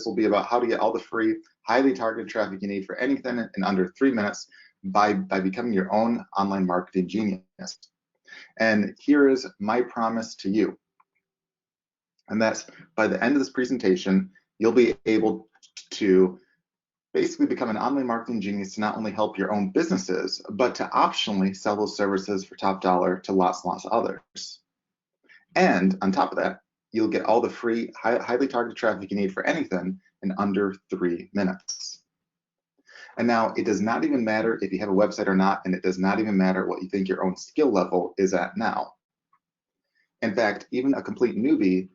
this will be about how to get all the free, highly targeted traffic you need for anything in under 3 minutes by becoming your own online marketing genius. And here is my promise to you. And that's by the end of this presentation, you'll be able to basically become an online marketing genius to not only help your own businesses, but to optionally sell those services for top dollar to lots and lots of others. And on top of that, you'll get all the free, highly targeted traffic you need for anything in under 3 minutes. And now it does not even matter if you have a website or not, and it does not even matter what you think your own skill level is at now. In fact, even a complete newbie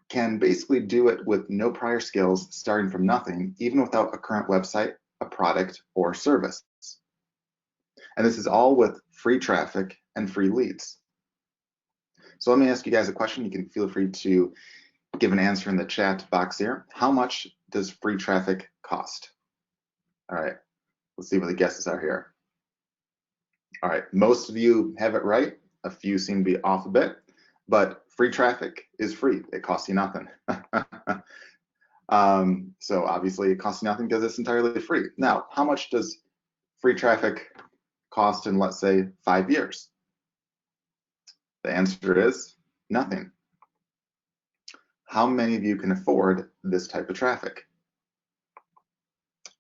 can basically do it with no prior skills, starting from nothing, even without a current website, a product, or service. And this is all with free traffic and free leads. So let me ask you guys a question. You can feel free to give an answer in the chat box here. How much does free traffic cost? All right, let's see what the guesses are here. All right, most of you have it right. A few seem to be off a bit, but free traffic is free. It costs you nothing. So obviously it costs you nothing because it's entirely free. Now, how much does free traffic cost in, let's say, 5 years? The answer is nothing. How many of you can afford this type of traffic?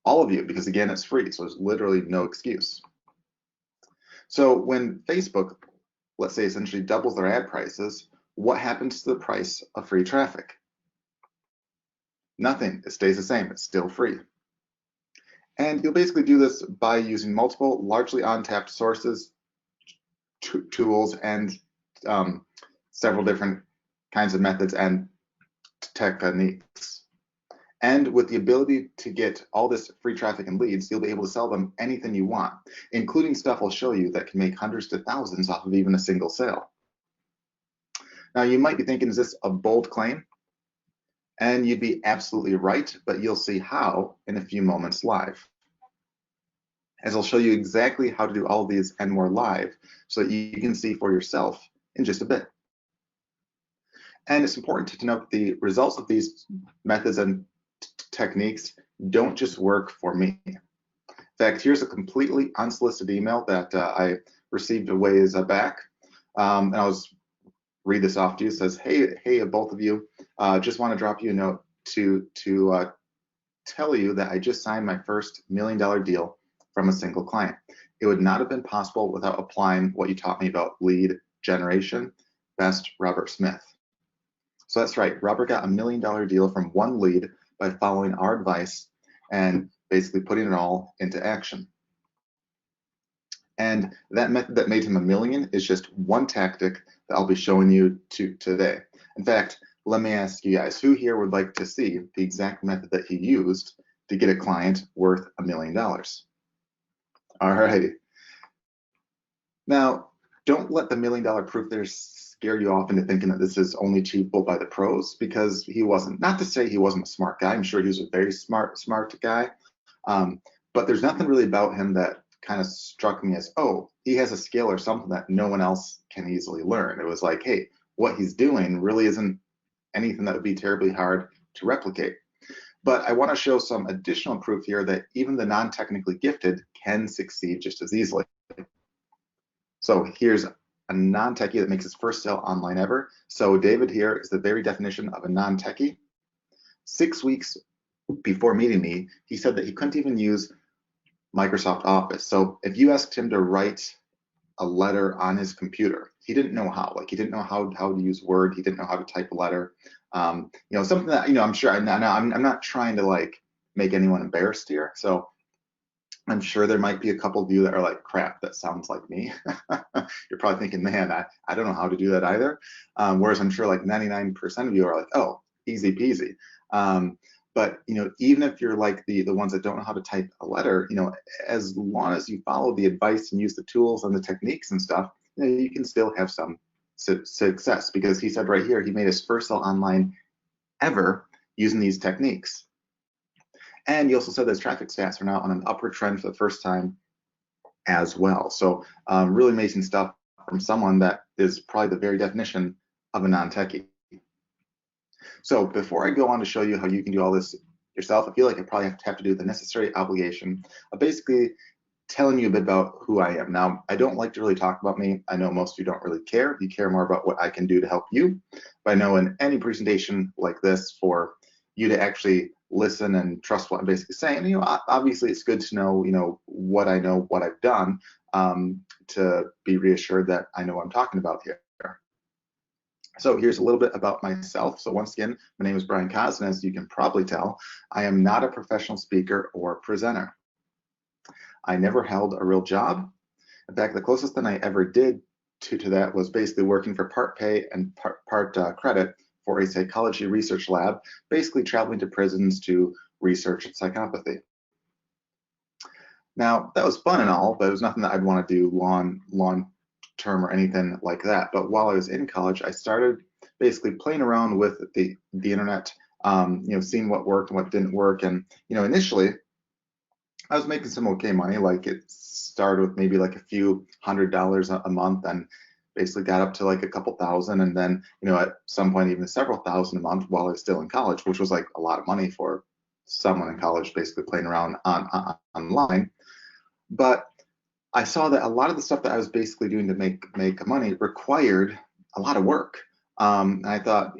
All of you, because again, it's free, so there's literally no excuse. So when Facebook, let's say, essentially doubles their ad prices, what happens to the price of free traffic? Nothing. It stays the same. It's still free. And you'll basically do this by using multiple, largely untapped sources, tools, and several different kinds of methods and techniques. And with the ability to get all this free traffic and leads, you'll be able to sell them anything you want, including stuff I'll show you that can make hundreds to thousands off of even a single sale. Now, you might be thinking, is this a bold claim? And you'd be absolutely right, but you'll see how in a few moments live, as I'll show you exactly how to do all of these and more live so that you can see for yourself in just a bit. And it's important to note the results of these methods and techniques don't just work for me. In fact, here's a completely unsolicited email that I received a ways back. And I'll just read this off to you. It says, hey, both of you, just want to drop you a note to tell you that I just signed my first $1 million deal from a single client. It would not have been possible without applying what you taught me about lead generation. Best, Robert Smith. So that's right, Robert got a $1 million deal from one lead by following our advice and basically putting it all into action. And that method that made him $1 million is just one tactic that I'll be showing you today. In fact, let me ask you guys, who here would like to see the exact method that he used to get a client worth $1 million? All righty. Now, don't let the $1 million proof there scare you off into thinking that this is only achievable by the pros, because he wasn't. Not to say he wasn't a smart guy. I'm sure he was a very smart guy. But there's nothing really about him that kind of struck me as, oh, he has a skill or something that no one else can easily learn. It was like, hey, what he's doing really isn't anything that would be terribly hard to replicate. But I want to show some additional proof here that even the non-technically gifted can succeed just as easily. So here's a non-techie that makes his first sale online ever. So David here is the very definition of a non-techie. 6 weeks before meeting me, he said that he couldn't even use Microsoft Office. So if you asked him to write a letter on his computer, he didn't know how. Like, he didn't know how to use Word. He didn't know how to type a letter. You know, something that, you know, I'm sure, I'm not trying to like make anyone embarrassed here. So I'm sure there might be a couple of you that are like, crap, that sounds like me. You're probably thinking, man, I don't know how to do that either. Whereas I'm sure like 99% of you are like, oh, easy peasy. But, you know, even if you're like the ones that don't know how to type a letter, you know, as long as you follow the advice and use the tools and the techniques and stuff, you know, you can still have some success, because he said right here, he made his first sale online ever using these techniques. And he also said that his traffic stats are now on an upward trend for the first time as well. So really amazing stuff from someone that is probably the very definition of a non-techie. So before I go on to show you how you can do all this yourself, I feel like I probably have to do the necessary obligation of basically telling you a bit about who I am. Now, I don't like to really talk about me. I know most of you don't really care. You care more about what I can do to help you. But I know in any presentation like this, for you to actually listen and trust what I'm basically saying, obviously it's good to know, what I know, what I've done, to be reassured that I know what I'm talking about here. So here's a little bit about myself. So once again, my name is Brian Kaz, and as you can probably tell, I am not a professional speaker or presenter. I never held a real job. In fact, the closest thing I ever did to that was basically working for part pay and part credit for a psychology research lab, basically traveling to prisons to research psychopathy. Now, that was fun and all, but it was nothing that I'd want to do long term or anything like that. But while I was in college, I started basically playing around with the internet, seeing what worked and what didn't work. And, initially I was making some okay money. Like, it started with maybe like a few $100s a month, and basically got up to like a couple thousand, and then, at some point even several thousand a month while I was still in college, which was like a lot of money for someone in college, basically playing around online. But I saw that a lot of the stuff that I was basically doing to make money required a lot of work. And I thought,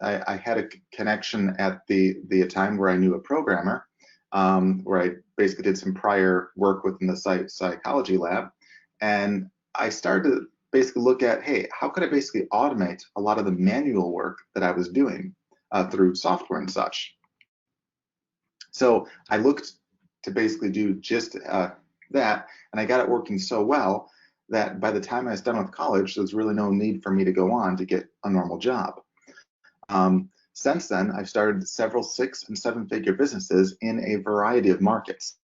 I had a connection at the time where I knew a programmer, where I basically did some prior work within the psychology lab. And I started to basically look at, hey, how could I basically automate a lot of the manual work that I was doing through software and such. So I looked to basically do just that, and I got it working so well that by the time I was done with college, there was really no need for me to go on to get a normal job. Since then, I've started several 6- and 7-figure businesses in a variety of markets.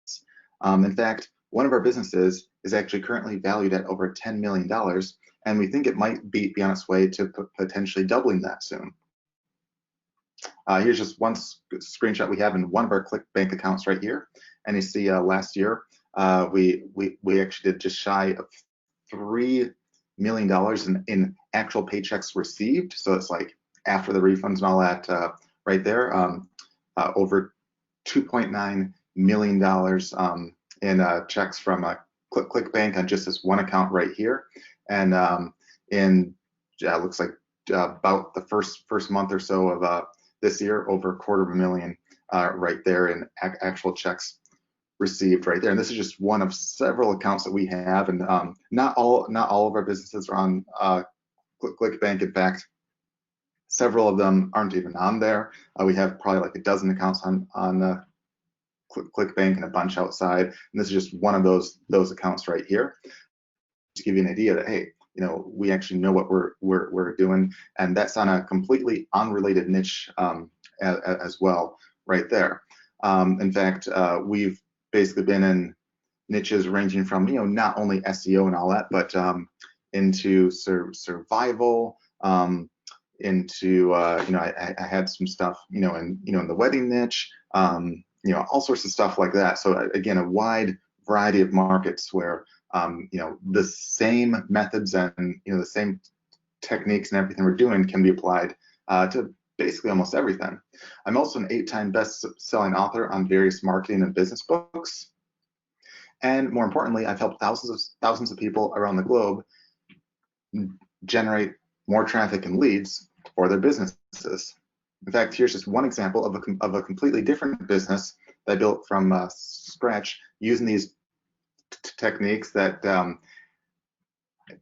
In fact, one of our businesses is actually currently valued at over $10 million, and we think it might be on its way to potentially doubling that soon. Here's just one screenshot we have in one of our ClickBank accounts right here, and you see last year we actually did just shy of $3 million in actual paychecks received. So it's like after the refunds and all that, right there, over $2.9 million in checks from ClickBank on just this one account right here. And looks like about the first month or so of this year, over $250,000 right there in actual checks received right there. And this is just one of several accounts that we have, and not all of our businesses are on ClickBank. In fact, several of them aren't even on there. We have probably like a dozen accounts on ClickBank and a bunch outside, and this is just one of those accounts right here, to give you an idea that, hey, we actually know what we're doing, and that's on a completely unrelated niche as well right there. In fact, we've basically been in niches ranging from, not only SEO and all that, but into survival, into I had some stuff, in the wedding niche, all sorts of stuff like that. So again, a wide variety of markets where the same methods and the same techniques and everything we're doing can be applied to basically almost everything. I'm also an 8-time best-selling author on various marketing and business books. And more importantly, I've helped thousands of people around the globe generate more traffic and leads for their businesses. In fact, here's just one example of a completely different business that I built from scratch using these techniques that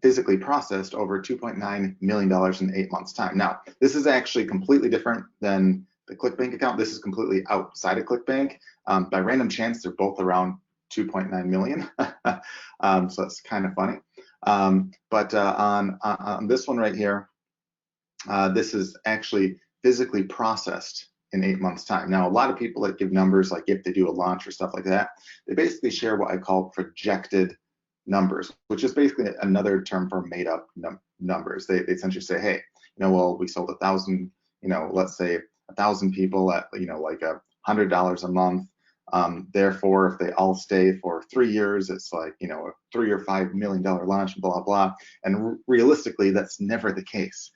physically processed over $2.9 million in 8 months' time. Now, this is actually completely different than the ClickBank account. This is completely outside of ClickBank. By random chance, they're both around 2.9 million. So that's kind of funny. But on this one right here, this is actually physically processed in 8 months' time. Now, a lot of people that give numbers, like if they do a launch or stuff like that, they basically share what I call projected numbers, which is basically another term for made up numbers. They essentially say, hey, well, we sold 1,000, let's say 1,000 people at, like $100 a month. Therefore, if they all stay for 3 years, it's like, a $3 or $5 million launch, blah, blah. And realistically, that's never the case.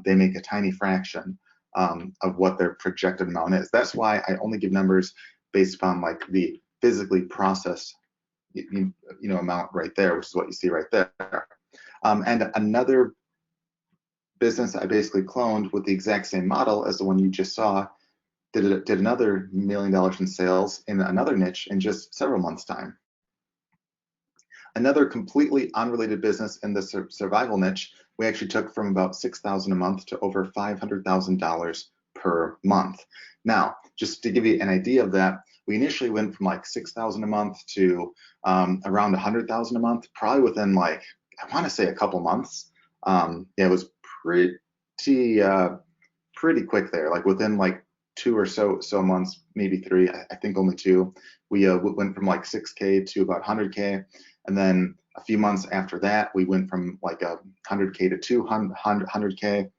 They make a tiny fraction of what their projected amount is. That's why I only give numbers based upon like the physically processed amount right there, which is what you see right there. And another business I basically cloned with the exact same model as the one you just saw did another $1 million in sales in another niche in just several months' time. Another completely unrelated business in the survival niche, we actually took from about $6,000 a month to over $500,000 per month. Now, just to give you an idea of that, we initially went from like $6,000 a month to around $100,000 a month, probably within like, I want to say a couple months. Yeah, it was pretty quick there, like within like 2 or so months, maybe 3, I think only 2. We went from like 6K to about 100K. And then a few months after that, we went from like 100K to 200K.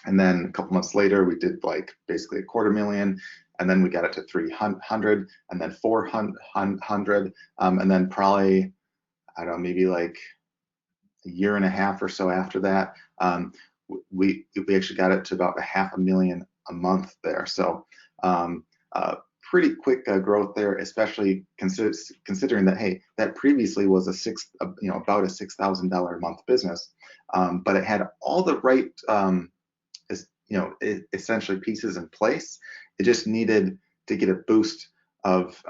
And then a couple months later, we did like basically $250,000. And then we got it to 300, and then 400. And then probably, I don't know, maybe like a year and a half or so after that, we actually got it to about $500,000 a month there. So pretty quick growth there, especially considering that, hey, that previously was about a $6,000 a month business, but it had all the right essentially pieces in place. It just needed to get a boost of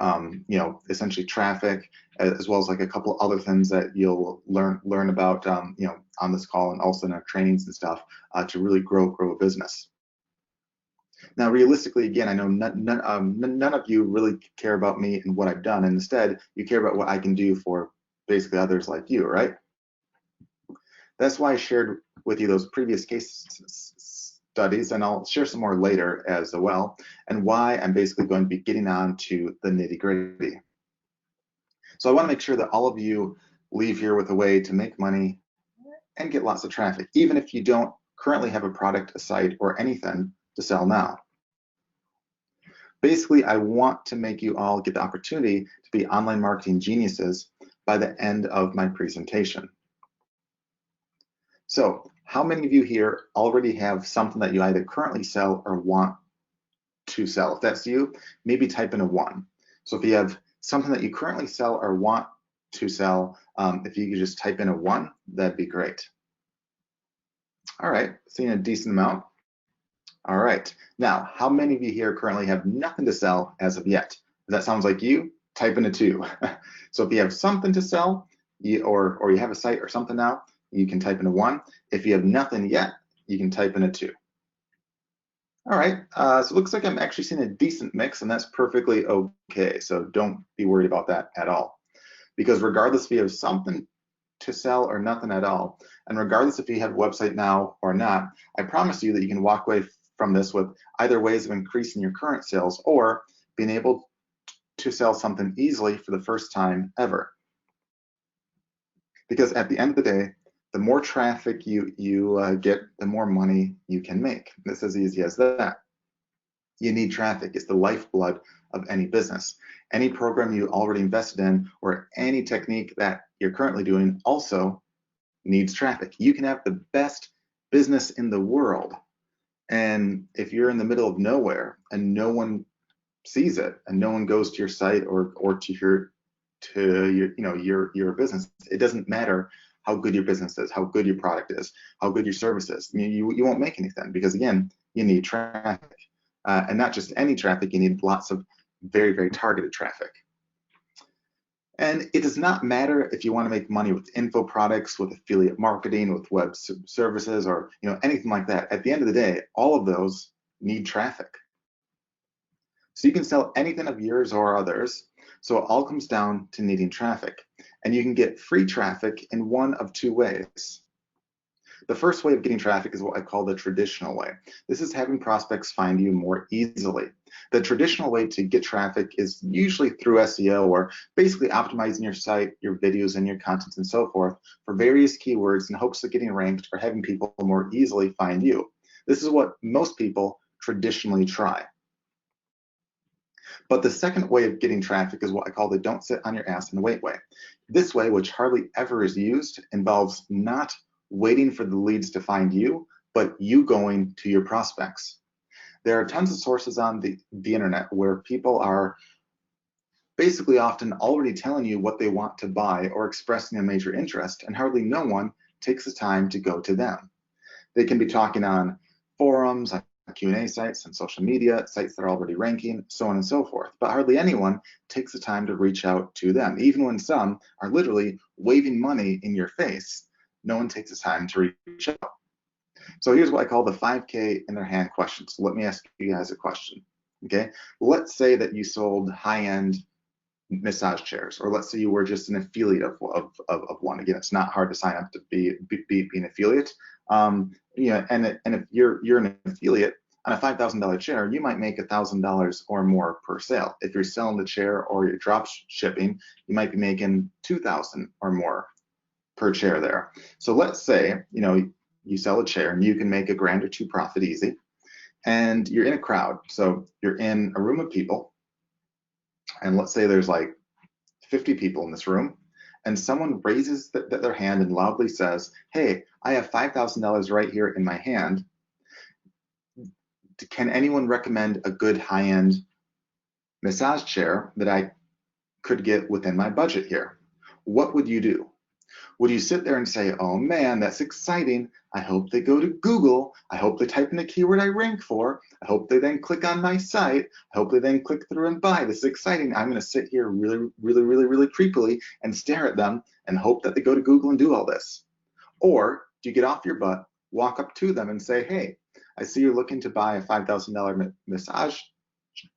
essentially traffic, as well as like a couple other things that you'll learn about on this call and also in our trainings and stuff to really grow a business. Now, realistically, again, I know none of you really care about me and what I've done, and instead you care about what I can do for basically others like you, right? That's why I shared with you those previous case studies, and I'll share some more later as well, and why I'm basically going to be getting on to the nitty-gritty. So I want to make sure that all of you leave here with a way to make money and get lots of traffic, even if you don't currently have a product, a site, or anything to sell now. Basically, I want to make you all get the opportunity to be online marketing geniuses by the end of my presentation. So, how many of you here already have something that you either currently sell or want to sell? If that's you, maybe type in a 1. So if you have something that you currently sell or want to sell, if you could just type in a 1, that'd be great. All right, seeing a decent amount. All right, now, how many of you here currently have nothing to sell as of yet? If that sounds like you, type in a 2. So if you have something to sell, or you have a site or something now, you can type in a 1. If you have nothing yet, you can type in a 2. All right, so it looks like I'm actually seeing a decent mix, and that's perfectly okay. So don't be worried about that at all. Because regardless if you have something to sell or nothing at all, and regardless if you have a website now or not, I promise you that you can walk away from this with either ways of increasing your current sales or being able to sell something easily for the first time ever. Because at the end of the day, the more traffic you get, the more money you can make. It's as easy as that. You need traffic. It's the lifeblood of any business. Any program you already invested in or any technique that you're currently doing also needs traffic. You can have the best business in the world, and if you're in the middle of nowhere and no one sees it and no one goes to your site or to your business, it doesn't matter how good your business is, how good your product is, how good your service is. I mean, you won't make anything because, again, you need traffic. And not just any traffic, you need lots of very, very targeted traffic. And it does not matter if you want to make money with info products, with affiliate marketing, with web services, or anything like that. At the end of the day, all of those need traffic. So you can sell anything of yours or others. So it all comes down to needing traffic. And you can get free traffic in one of 2 ways. The first way of getting traffic is what I call the traditional way. This is having prospects find you more easily. The traditional way to get traffic is usually through SEO, or basically optimizing your site, your videos, and your content and so forth for various keywords in hopes of getting ranked or having people more easily find you. This is what most people traditionally try. But the second way of getting traffic is what I call the don't sit on your ass and wait way. This way, which hardly ever is used, involves not waiting for the leads to find you, but you going to your prospects. There are tons of sources on the internet where people are basically often already telling you what they want to buy or expressing a major interest, and hardly no one takes the time to go to them. They can be talking on forums, on Q&A sites, on social media, sites that are already ranking, so on and so forth. But hardly anyone takes the time to reach out to them. Even when some are literally waving money in your face, no one takes the time to reach out. So here's what I call the 5K in their hand question. So let me ask you guys a question. Okay, let's say that you sold high-end massage chairs, or let's say you were just an affiliate of one. Again, it's not hard to sign up to be an affiliate. Yeah, and if you're an affiliate on a $5,000 chair, you might make $1,000 or more per sale. If you're selling the chair or you're drop shipping, you might be making $2,000 or more per chair there. So let's say you sell a chair and you can make $1,000 or $2,000 profit easy, and you're in a crowd. So you're in a room of people, and let's say there's like 50 people in this room, and someone raises their hand and loudly says, "Hey, I have $5,000 right here in my hand. Can anyone recommend a good high-end massage chair that I could get within my budget here?" What would you do? Would you sit there and say, "Oh man, that's exciting. I hope they go to Google. I hope they type in the keyword I rank for. I hope they then click on my site. I hope they then click through and buy. This is exciting. I'm going to sit here really, really, really, really creepily and stare at them and hope that they go to Google and do all this"? Or do you get off your butt, walk up to them and say, "Hey, I see you're looking to buy a $5,000 massage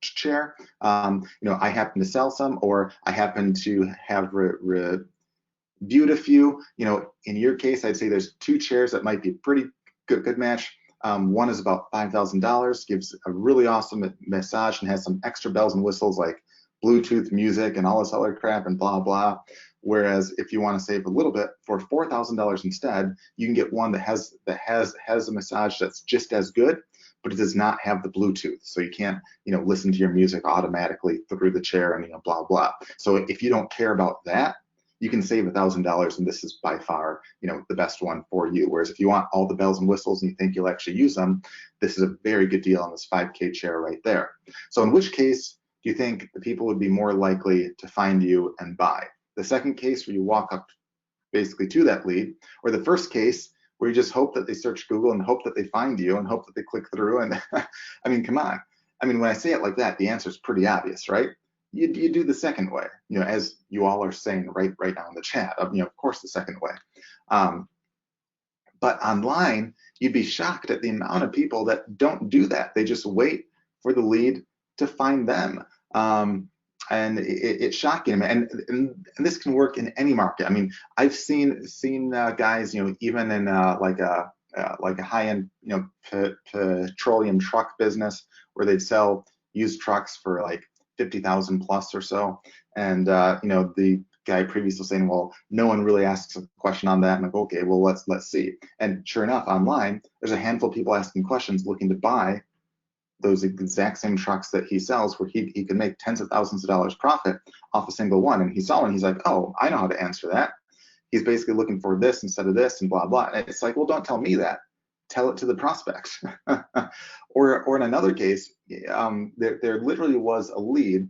chair. I happen to sell some, or I happen to have viewed a few. In your case, I'd say there's 2 chairs that might be a pretty good match. One is about $5,000, gives a really awesome massage and has some extra bells and whistles like Bluetooth music and all this other crap and blah, blah. Whereas if you want to save a little bit, for $4,000 instead, you can get one that has a massage that's just as good, but it does not have the Bluetooth. So you can't, listen to your music automatically through the chair and, blah, blah. So if you don't care about that, you can save $1,000, and this is by far, the best one for you. Whereas if you want all the bells and whistles and you think you'll actually use them, this is a very good deal on this 5K chair right there. So in which case do you think the people would be more likely to find you and buy? The second case where you walk up basically to that lead, or the first case where you just hope that they search Google and hope that they find you and hope that they click through? And I mean, come on. I mean, when I say it like that, the answer is pretty obvious, right? You do the second way, as you all are saying right now in the chat, of course, the second way. But online, you'd be shocked at the amount of people that don't do that. They just wait for the lead to find them. And it's shocking. And this can work in any market. I mean, I've seen guys, even in like a high-end, petroleum truck business where they'd sell used trucks for like 50,000 plus or so. And, the guy previously was saying, well, no one really asks a question on that. I'm like, okay, well, let's see. And sure enough, online, there's a handful of people asking questions looking to buy those exact same trucks that he sells, where he could make tens of thousands of dollars profit off a single one. And he saw one, he's like, oh, I know how to answer that. He's basically looking for this instead of this and blah, blah. And it's like, well, don't tell me that. Tell it to the prospect. Or in another case, there literally was a lead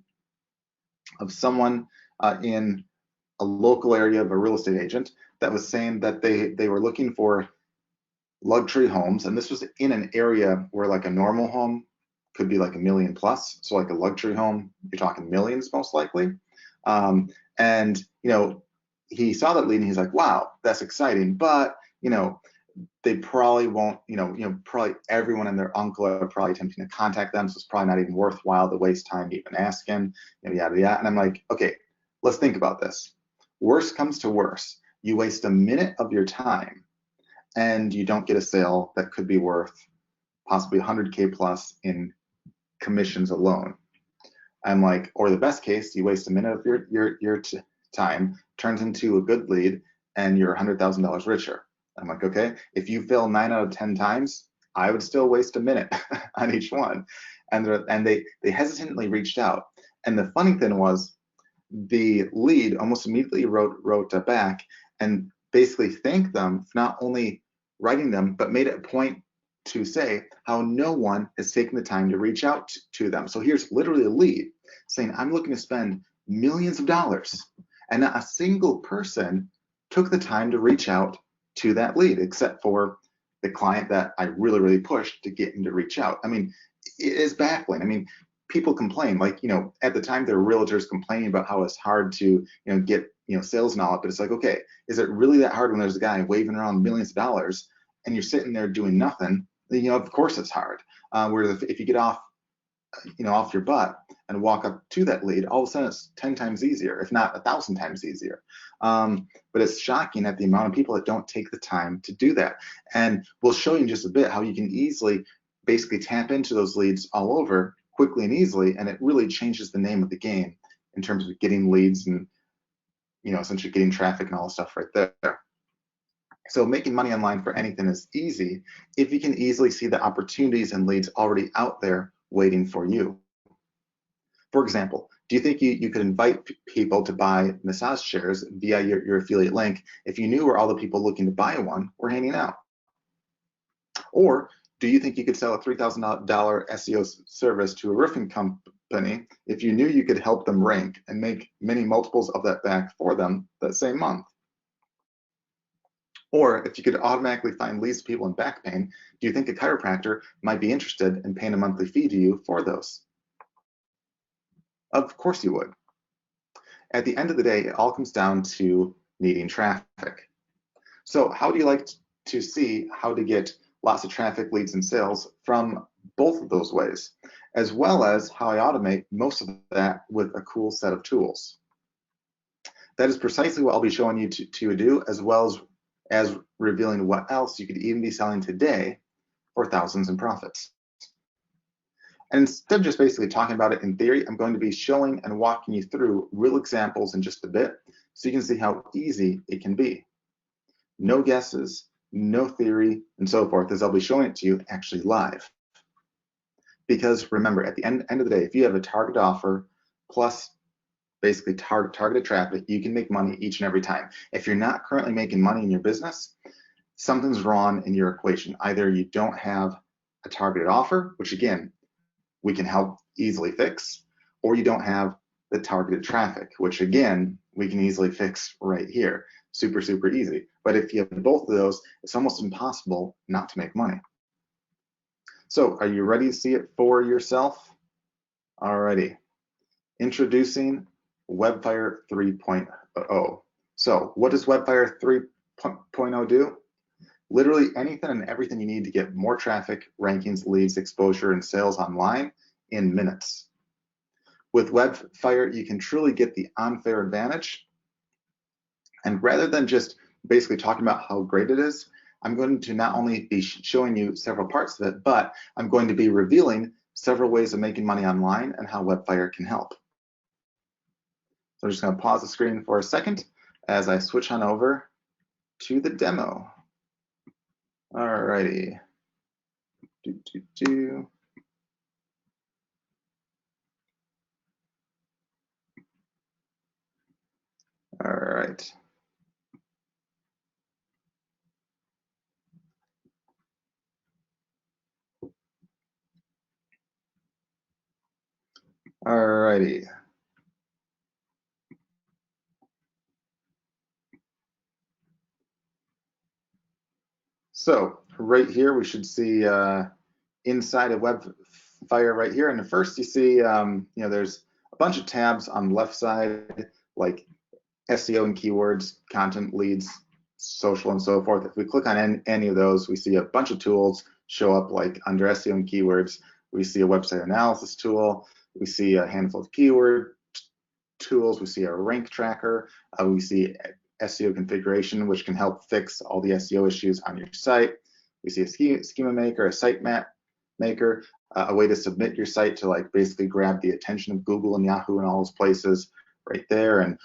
of someone in a local area of a real estate agent that was saying that they were looking for luxury homes. And this was in an area where like a normal home could be like $1 million plus. So like a luxury home, you're talking millions most likely. And, he saw that lead and he's like, wow, that's exciting. But, they probably won't, probably everyone and their uncle are probably attempting to contact them. So it's probably not even worthwhile to waste time even asking, yada, yada. And I'm like, okay, let's think about this. Worst comes to worst. You waste a minute of your time and you don't get a sale that could be worth possibly 100K plus in commissions alone. I'm like, or the best case, you waste a minute of your time, turns into a good lead, and you're $100,000 richer. I'm like, okay, if you fail 9 out of 10 times, I would still waste a minute on each one. And they hesitantly reached out. And the funny thing was, the lead almost immediately wrote back and basically thanked them for not only writing them, but made it a point to say how no one has taken the time to reach out to them. So here's literally a lead saying, I'm looking to spend millions of dollars, and not a single person took the time to reach out to that lead, except for the client that I really, really pushed to get him to reach out. I mean, it is baffling. I mean, people complain, like, at the time there were realtors complaining about how it's hard to, get, sales and all that, but it's like, okay, is it really that hard when there's a guy waving around millions of dollars and you're sitting there doing nothing? Of course it's hard. Whereas if you get off your butt and walk up to that lead, all of a sudden it's 10 times easier, if not 1,000 times easier. But it's shocking at the amount of people that don't take the time to do that. And we'll show you in just a bit how you can easily basically tap into those leads all over quickly and easily, and it really changes the name of the game in terms of getting leads and essentially getting traffic and all the stuff right there. So making money online for anything is easy if you can easily see the opportunities and leads already out there waiting for you. For example, do you think you could invite people to buy massage chairs via your affiliate link if you knew where all the people looking to buy one were hanging out? Or do you think you could sell a $3,000 SEO service to a roofing company if you knew you could help them rank and make many multiples of that back for them that same month? Or if you could automatically find leads to people in back pain, do you think a chiropractor might be interested in paying a monthly fee to you for those? Of course you would. At the end of the day, it all comes down to needing traffic. So how do you like to see how to get lots of traffic, leads, and sales from both of those ways, as well as how I automate most of that with a cool set of tools? That is precisely what I'll be showing you to do, as well as revealing what else you could even be selling today for thousands in profits. And instead of just basically talking about it in theory, I'm going to be showing and walking you through real examples in just a bit so you can see how easy it can be. No guesses, no theory, and so forth, as I'll be showing it to you actually live. Because remember, at the end of the day, if you have a target offer plus basically targeted traffic, you can make money each and every time. If you're not currently making money in your business, something's wrong in your equation. Either you don't have a targeted offer, which again, we can help easily fix, or you don't have the targeted traffic, which again, we can easily fix right here. Super, super easy. But if you have both of those, it's almost impossible not to make money. So are you ready to see it for yourself? Alrighty. Introducing Webfire 3.0. So what does Webfire 3.0 do? Literally anything and everything you need to get more traffic, rankings, leads, exposure, and sales online in minutes. With Webfire, you can truly get the unfair advantage. And rather than just basically talking about how great it is, I'm going to not only be showing you several parts of it, but I'm going to be revealing several ways of making money online and how Webfire can help. So I'm just going to pause the screen for a second as I switch on over to the demo. Alrighty. All right. Alrighty. So right here, we should see inside of Webfire right here. And first you see, there's a bunch of tabs on the left side, like SEO and keywords, content, leads, social, and so forth. If we click on any of those, we see a bunch of tools show up, like under SEO and keywords. We see a website analysis tool. We see a handful of keyword tools. We see a rank tracker. We see SEO configuration, which can help fix all the SEO issues on your site. We see a schema maker, a site map maker, a way to submit your site to like basically grab the attention of Google and Yahoo and all those places right there, and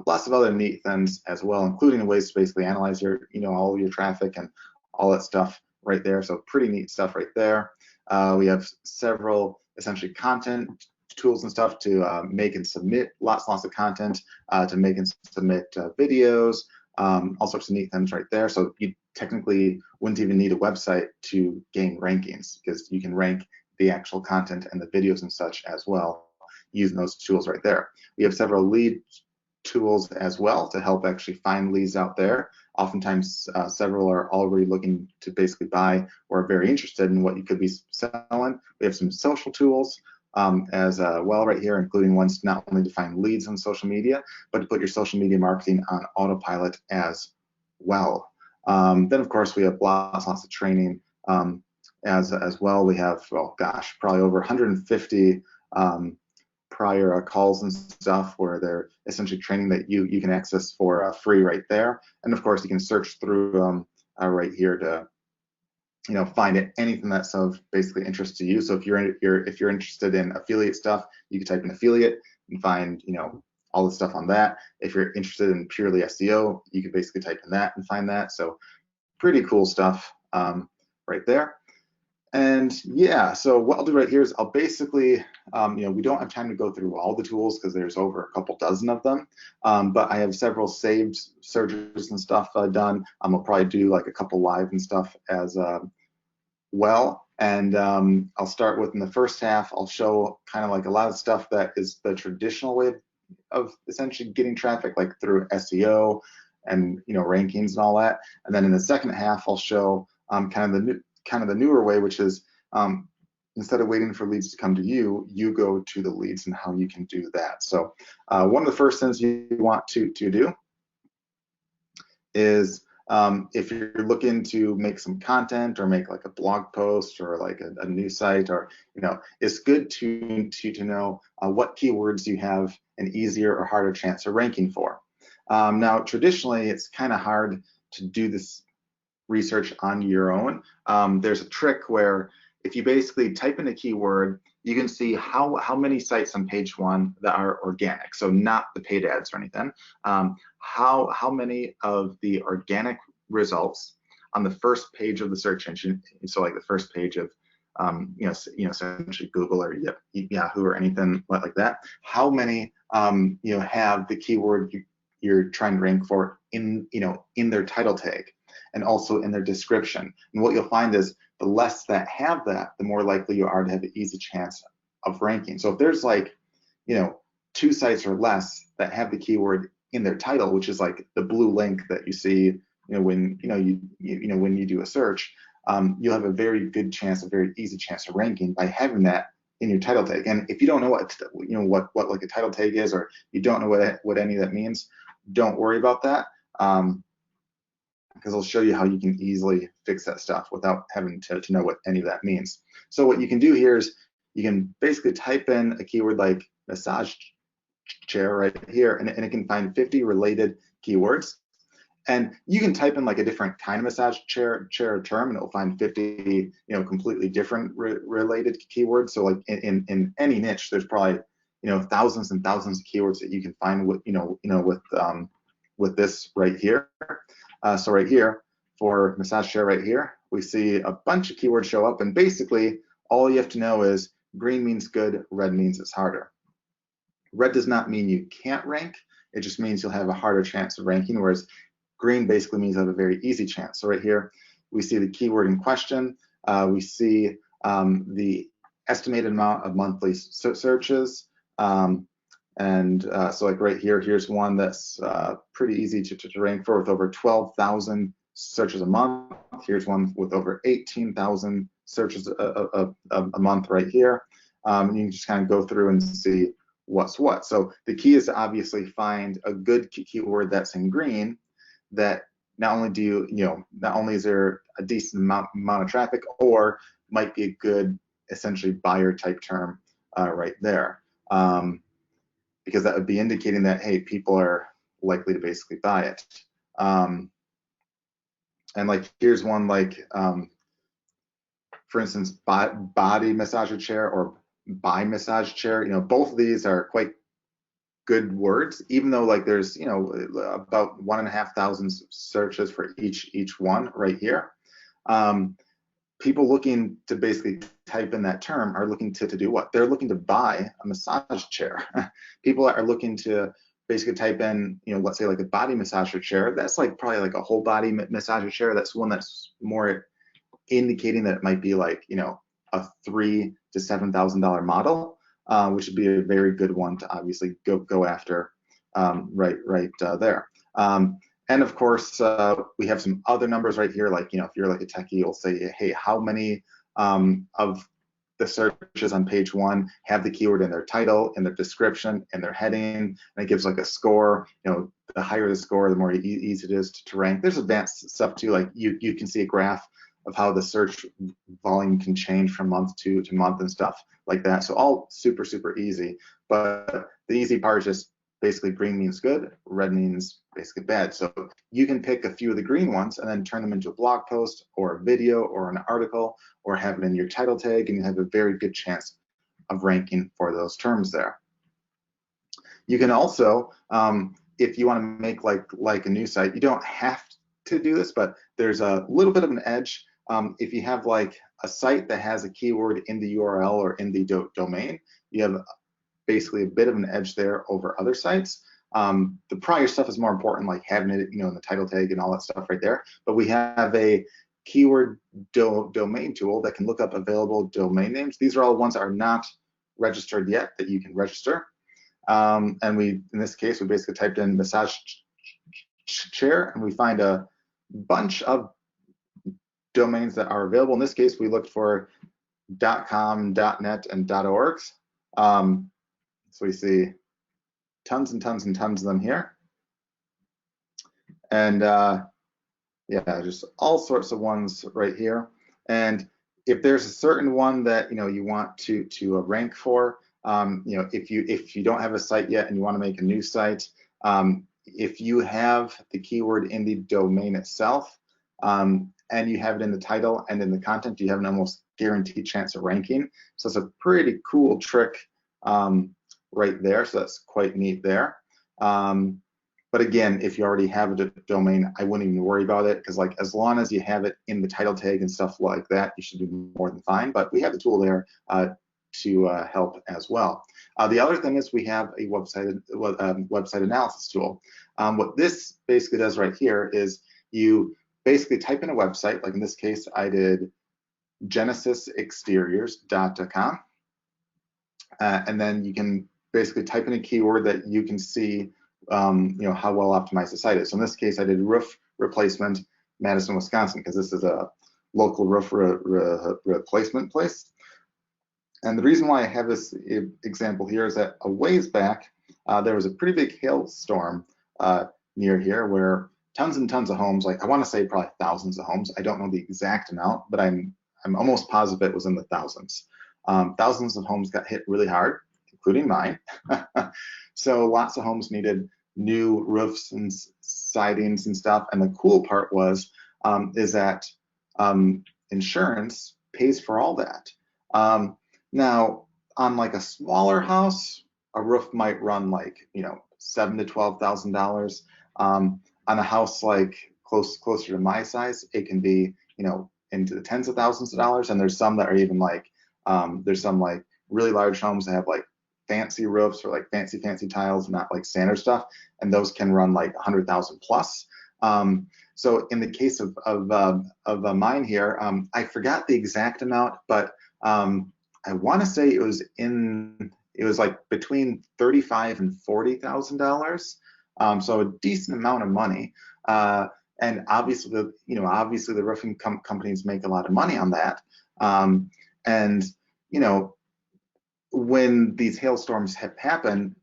lots of other neat things as well, including ways to basically analyze your, all of your traffic and all that stuff right there. So pretty neat stuff right there. We have several essentially content tools and stuff to make and submit lots of content, to make and submit videos, all sorts of neat things right there. So you technically wouldn't even need a website to gain rankings, because you can rank the actual content and the videos and such as well using those tools right there. We have several lead tools as well to help actually find leads out there. Oftentimes, several are already looking to basically buy or are very interested in what you could be selling. We have some social tools as well right here, including ones not only to find leads on social media, but to put your social media marketing on autopilot as well. Then, of course, we have lots of training as well. We have, well, gosh, probably over 150 prior calls and stuff where they're essentially training that you can access for free right there. And of course, you can search through right here to find anything that's of basically interest to you. So if you're interested in affiliate stuff, you can type in affiliate and find all the stuff on that. If you're interested in purely SEO, you can basically type in that and find that. So pretty cool stuff right there. And yeah, so what I'll do right here is I'll basically, we don't have time to go through all the tools because there's over a couple dozen of them, but I have several saved searches and stuff done. I'll probably do like a couple live and stuff as well. And I'll start with, in the first half, I'll show kind of like a lot of stuff that is the traditional way of essentially getting traffic, like through SEO and rankings and all that. And then in the second half, I'll show kind of the newer way, which is instead of waiting for leads to come to you, you go to the leads and how you can do that. So one of the first things you want to do is if you're looking to make some content or make like a blog post or like a new site, or it's good to know what keywords you have an easier or harder chance of ranking for. Now, traditionally, it's kind of hard to do this research on your own. There's a trick where if you basically type in a keyword, you can see how many sites on page one that are organic, so not the paid ads or anything. How many of the organic results on the first page of the search engine, so like the first page of essentially Google or Yahoo or anything like that, how many have the keyword you're trying to rank for in their title tag and also in their description. And what you'll find is the less that have that, the more likely you are to have an easy chance of ranking. So if there's like 2 sites or less that have the keyword in their title, which is like the blue link that you see when when you do a search, you'll have a very good chance, a very easy chance of ranking by having that in your title tag. And if you don't know what like a title tag is, or you don't know what any of that means, don't worry about that, because I'll show you how you can easily fix that stuff without having to know what any of that means. So what you can do here is you can basically type in a keyword like massage chair right here, and it can find 50 related keywords. And you can type in like a different kind of massage chair term, and it will find 50 completely different related keywords. So like in any niche, there's probably thousands and thousands of keywords that you can find with with this right here. So right here for massage chair right here, we see a bunch of keywords show up, and basically all you have to know is green means good, red means it's harder. Red does not mean you can't rank, it just means you'll have a harder chance of ranking, whereas green basically means you have a very easy chance. So right here, we see the keyword in question, we see the estimated amount of monthly searches, so like right here, here's one that's pretty easy to rank for, with over 12,000 searches a month. Here's one with over 18,000 searches a month right here. And you can just kind of go through and see what's what. So the key is to obviously find a good keyword that's in green, that not only is there a decent amount of traffic, or might be a good essentially buyer type term right there. Because that would be indicating that, hey, people are likely to basically buy it. And like here's one like, for instance, body massager chair or buy massage chair. Both of these are quite good words, even though like there's about 1,500 searches for each one right here. People looking to basically type in that term are looking to do what? They're looking to buy a massage chair. People are looking to basically type in, let's say like a body massager chair. That's like probably like a whole body massager chair. That's one that's more indicating that it might be like, a $3,000 to $7,000 model, which would be a very good one to obviously go after right there. And of course, we have some other numbers right here. Like, if you're like a techie, you'll say, hey, how many of the searches on page 1 have the keyword in their title, in their description, in their heading, and it gives like a score. The higher the score, the more easy it is to rank. There's advanced stuff too, like you can see a graph of how the search volume can change from month to month and stuff like that. So all super, super easy. But the easy part is just basically green means good, red means basically bad. So you can pick a few of the green ones and then turn them into a blog post or a video or an article, or have it in your title tag, and you have a very good chance of ranking for those terms there. You can also, if you want to make like a new site, you don't have to do this, but there's a little bit of an edge. If you have like a site that has a keyword in the URL or in the domain, you have basically a bit of an edge there over other sites. The prior stuff is more important, like having it, in the title tag and all that stuff right there. But we have a keyword domain tool that can look up available domain names. These are all ones that are not registered yet that you can register. And in this case, we basically typed in massage chair, and we find a bunch of domains that are available. In this case, we looked for .com, .net, and .orgs. So we see tons and tons and tons of them here. And yeah, just all sorts of ones right here. And if there's a certain one that you want to rank for, if you don't have a site yet and you want to make a new site, if you have the keyword in the domain itself, and you have it in the title and in the content, you have an almost guaranteed chance of ranking. So it's a pretty cool trick right there. So that's quite neat there. But again, if you already have a domain, I wouldn't even worry about it, because like as long as you have it in the title tag and stuff like that, you should be more than fine. But we have the tool there to help as well. The other thing is we have a website analysis tool. What this basically does right here is you basically type in a website. Like in this case, I did genesisexteriors.com, and then you can basically type in a keyword that you can see how well optimized the site is. So in this case, I did roof replacement, Madison, Wisconsin, because this is a local roof replacement place. And the reason why I have this example here is that a ways back, there was a pretty big hailstorm near here where tons and tons of homes, like I want to say probably thousands of homes. I don't know the exact amount, but I'm almost positive it was in the thousands. Thousands of homes got hit really hard, including mine. So lots of homes needed new roofs and sidings and stuff. And the cool part was is that insurance pays for all that. Now, on like a smaller house, a roof might run like $7,000 to $12,000. On a house like closer to my size, it can be into the tens of thousands of dollars. And there's some that are even like there's some like really large homes that have like fancy roofs or like fancy tiles, not like standard stuff, and those can run like 100,000 plus. So in the case of mine here, I forgot the exact amount, but I want to say it was like between $35,000 and $40,000. So a decent amount of money. And obviously the roofing companies make a lot of money on that. And when these hailstorms happen,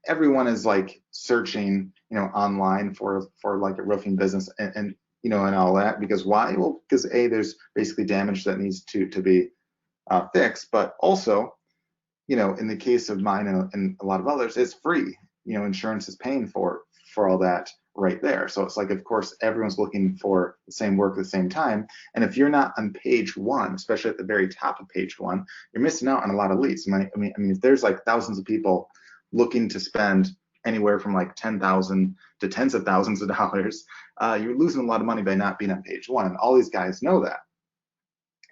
everyone is like searching, online for like a roofing business and all that, because why? Well, because there's basically damage that needs to be fixed, but also, in the case of mine and a lot of others, it's free. Insurance is paying for all that right there. So it's like, of course, everyone's looking for the same work at the same time. And if you're not on page 1, especially at the very top of page 1, you're missing out on a lot of leads. I mean, if there's like thousands of people looking to spend anywhere from like $10,000 to tens of thousands of dollars, you're losing a lot of money by not being on page 1. And all these guys know that.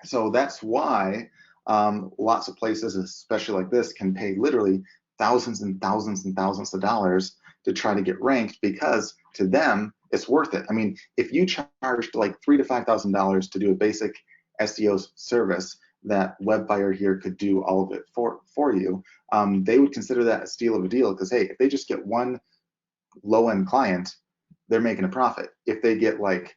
So that's why lots of places, especially like this, can pay literally thousands and thousands and thousands of dollars to try to get ranked, because to them it's worth it. I mean, if you charged like $3,000 to $5,000 to do a basic SEO service that Webfire here could do all of it for you, they would consider that a steal of a deal, because hey, if they just get one low-end client, they're making a profit. If they get like,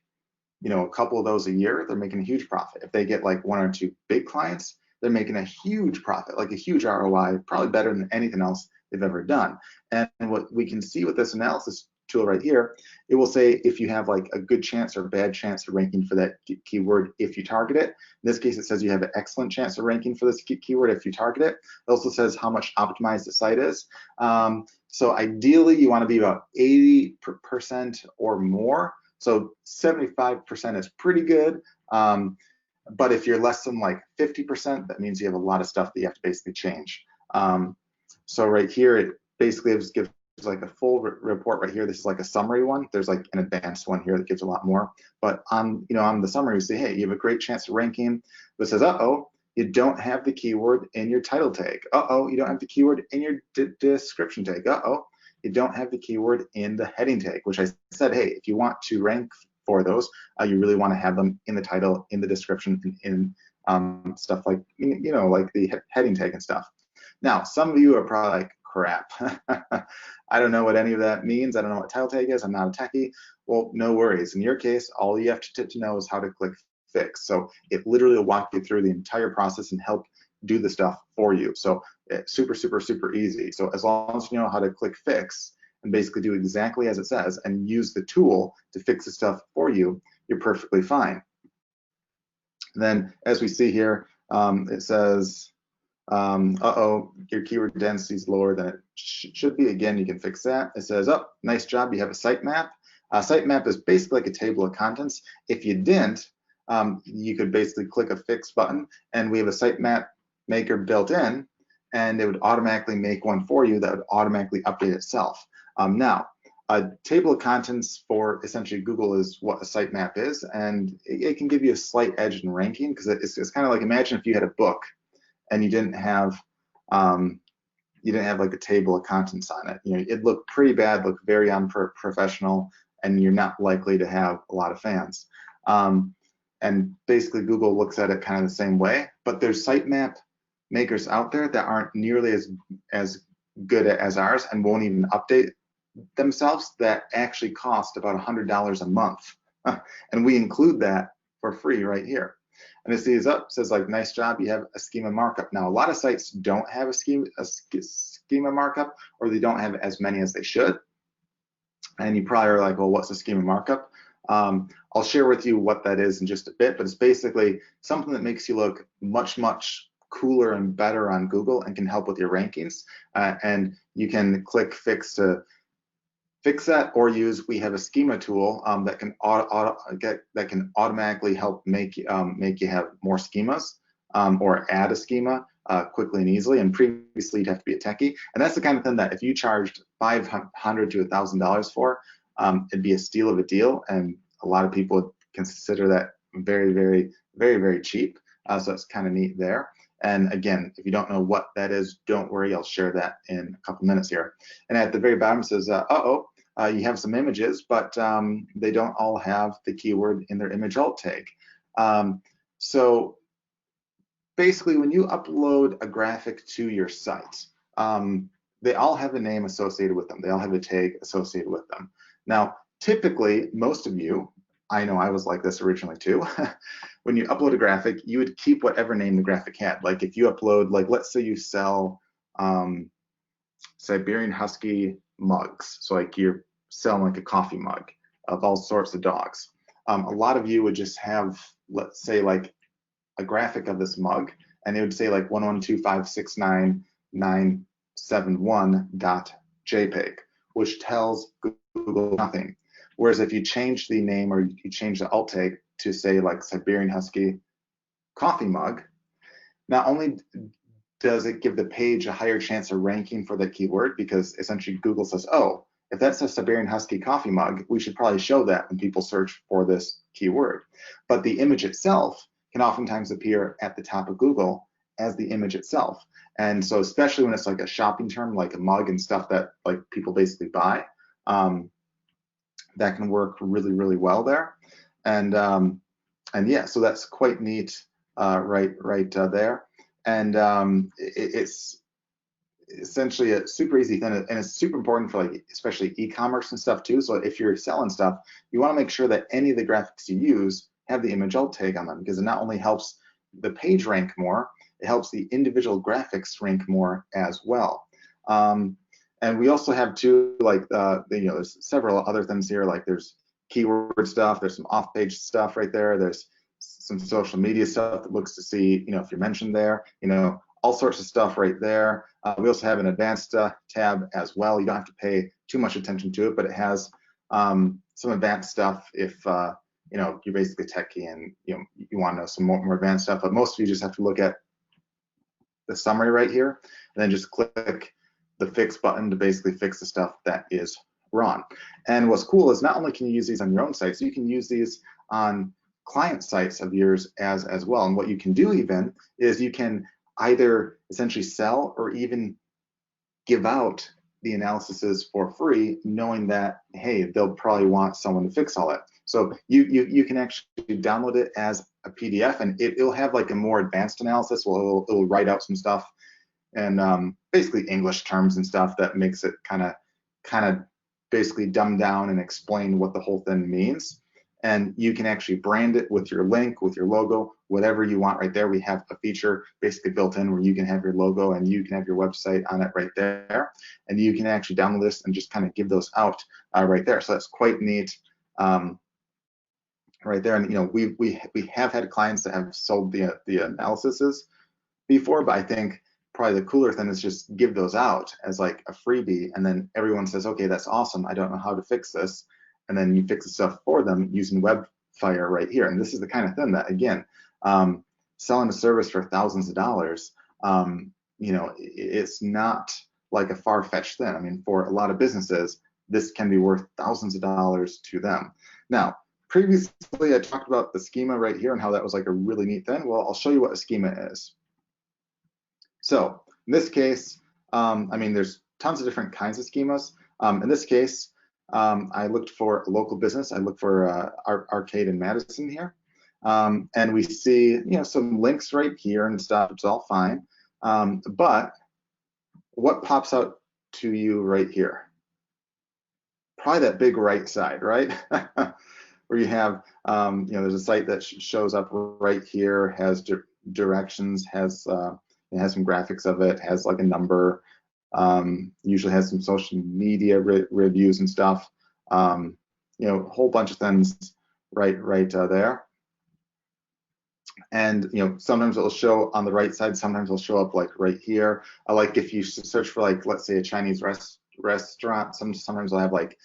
you know, a couple of those a year, they're making a huge profit. If they get like one or two big clients, they're making a huge profit, like a huge ROI, probably better than anything else they've ever done. And what we can see with this analysis tool right here, it will say if you have like a good chance or bad chance of ranking for that keyword if you target it. In this case, it says you have an excellent chance of ranking for this keyword if you target it. It also says how much optimized the site is. So ideally, you want to be about 80% or more. So 75% is pretty good. But if you're less than like 50%, that means you have a lot of stuff that you have to basically change. So right here, it basically gives like a full report right here. This is like a summary one. There's like an advanced one here that gives a lot more. But on, you know, on the summary, we say, hey, you have a great chance of ranking. But it says, uh-oh, you don't have the keyword in your title tag. Uh-oh, you don't have the keyword in your description tag. Uh-oh, you don't have the keyword in the heading tag, which I said, hey, if you want to rank for those, you really want to have them in the title, in the description, in stuff like, you know, like the heading tag and stuff. Now, some of you are probably like, crap, I don't know what any of that means. I don't know what title tag is. I'm not a techie. Well, no worries. In your case, all you have to know is how to click fix. So it literally will walk you through the entire process and help do the stuff for you. So it's super, super, super easy. So as long as you know how to click fix and basically do exactly as it says and use the tool to fix the stuff for you, you're perfectly fine. And then as we see here, it says, uh-oh, your keyword density is lower than it should be. Again, you can fix that. It says, oh, nice job, you have a sitemap. Sitemap is basically like a table of contents. If you didn't, you could basically click a fix button, and we have a sitemap maker built in, and it would automatically make one for you that would automatically update itself. Now, a table of contents for essentially Google is what a sitemap is, and it can give you a slight edge in ranking, because it's kind of like, imagine if you had a book and you didn't have like a table of contents on it. You know, it'd look pretty bad, look very unprofessional, and you're not likely to have a lot of fans. And basically Google looks at it kind of the same way, but there's sitemap makers out there that aren't nearly as good as ours and won't even update themselves, that actually cost about $100 a month. And we include that for free right here. And it says up, says like, nice job, you have a schema markup. Now, a lot of sites don't have a schema markup, or they don't have as many as they should. And you probably are like, well, what's a schema markup? I'll share with you what that is in just a bit, but it's basically something that makes you look much, much cooler and better on Google and can help with your rankings. And you can click fix to fix that, or use, we have a schema tool that can automatically help make you have more schemas, or add a schema quickly and easily. And previously you'd have to be a techie, and that's the kind of thing that if you charged $500 to $1,000 for, it'd be a steal of a deal, and a lot of people would consider that very, very, very, very cheap. So it's kind of neat there. And again, if you don't know what that is, don't worry, I'll share that in a couple minutes here. And at the very bottom it says, you have some images, but they don't all have the keyword in their image alt tag. So basically, when you upload a graphic to your site, they all have a name associated with them. They all have a tag associated with them. Now, typically, most of you, I know I was like this originally too, when you upload a graphic, you would keep whatever name the graphic had. Like if you upload, like let's say you sell Siberian Husky mugs. So like you're selling like a coffee mug of all sorts of dogs. A lot of you would just have, let's say, like a graphic of this mug, and it would say like 112569971.jpg, which tells Google nothing. Whereas if you change the name, or you change the alt tag to say like Siberian Husky coffee mug, not only does it give the page a higher chance of ranking for that keyword, because essentially Google says, oh, if that's a Siberian Husky coffee mug, we should probably show that when people search for this keyword. But the image itself can oftentimes appear at the top of Google as the image itself. And so especially when it's like a shopping term, like a mug and stuff that like people basically buy, that can work really, really well there. And yeah, so that's quite neat right there. And it's essentially a super easy thing, and it's super important for like especially e-commerce and stuff too. So if you're selling stuff, you want to make sure that any of the graphics you use have the image alt tag on them, because it not only helps the page rank more, it helps the individual graphics rank more as well. And we also have too, like there's several other things here, like there's keyword stuff, there's some off-page stuff right there, there's some social media stuff that looks to see, if you're mentioned there, all sorts of stuff right there. We also have an advanced tab as well. You don't have to pay too much attention to it, but it has some advanced stuff if you're basically techie and you want to know some more advanced stuff. But most of you just have to look at the summary right here, and then just click the fix button to basically fix the stuff that is wrong. And what's cool is not only can you use these on your own sites, you can use these on client sites of yours as well. And what you can do even is you can either essentially sell or even give out the analyses for free, knowing that, hey, they'll probably want someone to fix all that. So you can actually download it as a PDF, and it'll have like a more advanced analysis. Well, it'll write out some stuff and basically English terms and stuff that makes it kind of basically dumb down and explain what the whole thing means. And you can actually brand it with your link, with your logo, whatever you want right there. We have a feature basically built in where you can have your logo and you can have your website on it right there. And you can actually download this and just kind of give those out right there. So that's quite neat right there. And we have had clients that have sold the analyses before, but I think probably the cooler thing is just give those out as like a freebie, and then everyone says, okay, that's awesome, I don't know how to fix this, and then you fix the stuff for them using Webfire right here. And this is the kind of thing that, again, selling a service for thousands of dollars, it's not like a far-fetched thing. I mean, for a lot of businesses, this can be worth thousands of dollars to them. Now, previously I talked about the schema right here and how that was like a really neat thing. Well, I'll show you what a schema is. So in this case, there's tons of different kinds of schemas. In this case, I looked for a local business. I looked for Arcade in Madison here. And we see, some links right here and stuff. It's all fine. But what pops out to you right here? Probably that big right side, right? Where you have, there's a site that shows up right here, has directions, it has some graphics of it, has like a number, usually has some social media reviews and stuff, a whole bunch of things right there. And sometimes it'll show on the right side, sometimes it'll show up like right here. Like if you search for like, let's say a Chinese restaurant, sometimes I'll have like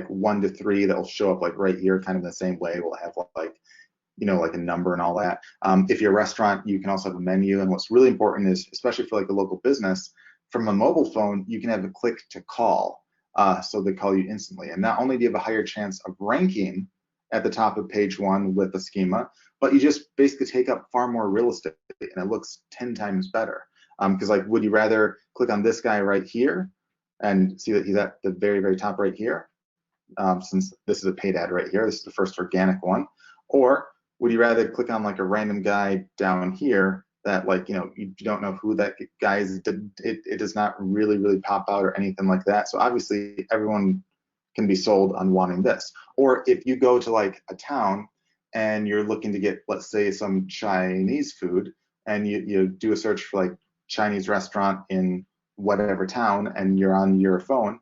1 to 3 that'll show up like right here, kind of the same way. We'll have like like a number and all that. If you're a restaurant, you can also have a menu. And what's really important is, especially for like a local business, from a mobile phone, you can have a click to call. So they call you instantly. And not only do you have a higher chance of ranking at the top of page 1 with the schema, but you just basically take up far more real estate and it looks 10 times better. Because like, would you rather click on this guy right here and see that he's at the very, very top right here? Since this is a paid ad right here, this is the first organic one. Or would you rather click on like a random guy down here that like, you don't know who that guy is? It does not really pop out or anything like that. So obviously everyone can be sold on wanting this. Or if you go to like a town and you're looking to get, let's say, some Chinese food, and you do a search for like Chinese restaurant in whatever town, and you're on your phone,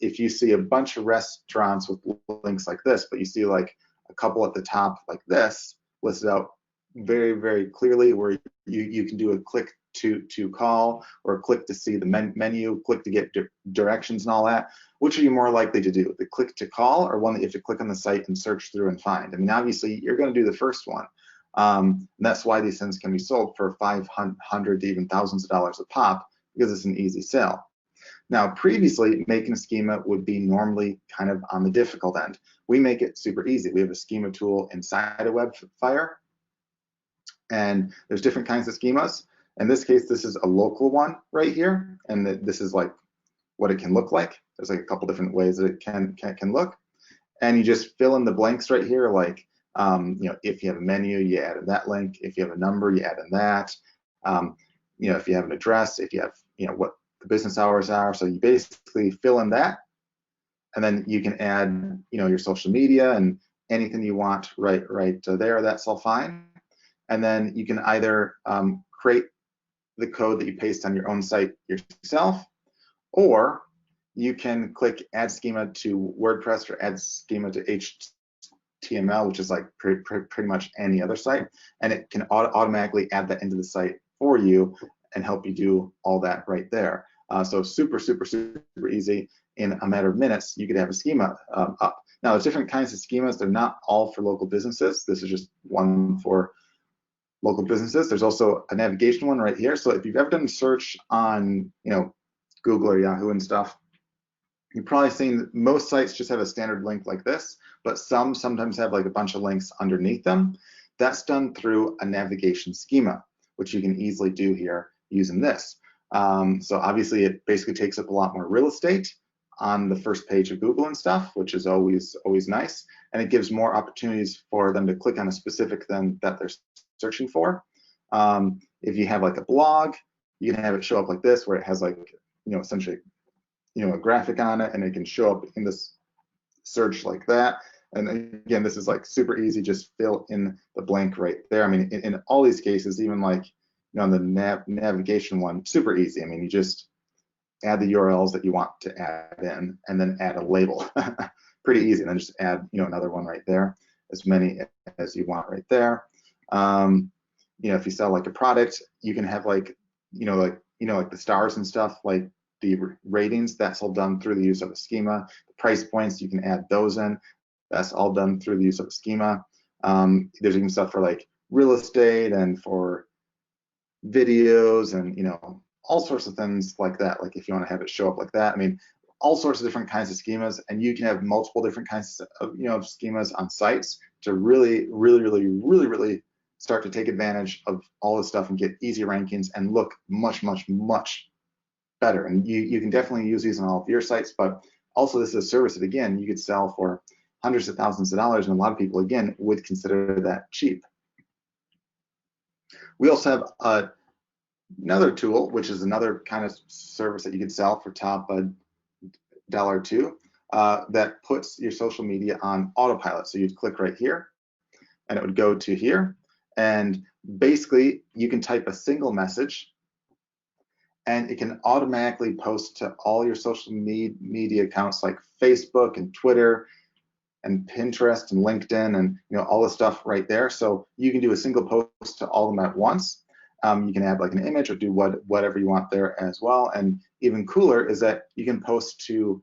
if you see a bunch of restaurants with links like this, but you see like a couple at the top like this listed out very, very clearly, where you can do a click to call, or click to see the menu, click to get directions and all that. Which are you more likely to do, the click to call, or one that you have to click on the site and search through and find? I mean, obviously you're going to do the first one. And that's why these things can be sold for 500 to even thousands of dollars a pop, because it's an easy sale. Now, previously, making a schema would be normally kind of on the difficult end. We make it super easy. We have a schema tool inside of Webfire, and there's different kinds of schemas. In this case, this is a local one right here, and this is like what it can look like. There's like a couple different ways that it can look. And you just fill in the blanks right here, like, if you have a menu, you add in that link. If you have a number, you add in that. If you have an address, if you have, what the business hours are. So you basically fill in that, and then you can add, your social media and anything you want right there. That's all fine. And then you can either create the code that you paste on your own site yourself, or you can click add schema to WordPress or add schema to HTML, which is like pretty much any other site, and it can automatically add that into the site for you and help you do all that right there. So super easy. In a matter of minutes, you could have a schema up. Now, there's different kinds of schemas. They're not all for local businesses. This is just one for local businesses. There's also a navigation one right here. So if you've ever done a search on, Google or Yahoo and stuff, you've probably seen most sites just have a standard link like this, but some sometimes have like a bunch of links underneath them. That's done through a navigation schema, which you can easily do here using this. So obviously it basically takes up a lot more real estate on the first page of Google and stuff, which is always nice, and it gives more opportunities for them to click on a specific thing that they're searching for. If you have like a blog, you can have it show up like this, where it has like, essentially, a graphic on it, and it can show up in this search like that. And again, this is like super easy. Just fill in the blank right there. I mean, in all these cases, even like, on the navigation one, super easy. I mean, you just add the URLs that you want to add in, and then add a label. Pretty easy. And then just add, another one right there, as many as you want right there. If you sell like a product, you can have like, like the stars and stuff, like the ratings. That's all done through the use of a schema. The price points, you can add those in. That's all done through the use of a schema. There's even stuff for like real estate and for videos and, all sorts of things like that. Like if you want to have it show up like that, I mean, all sorts of different kinds of schemas, and you can have multiple different kinds of, schemas on sites to really start to take advantage of all this stuff and get easy rankings and look much better. And you can definitely use these on all of your sites, but also this is a service that, again, you could sell for hundreds of thousands of dollars, and a lot of people, again, would consider that cheap. We also have another tool, which is another kind of service that you can sell for top $1 that puts your social media on autopilot. So you'd click right here, and it would go to here, and basically you can type a single message, and it can automatically post to all your social media accounts like Facebook and Twitter and Pinterest and LinkedIn and all this stuff right there. So you can do a single post to all of them at once. You can add like an image or do whatever you want there as well. And even cooler is that you can post to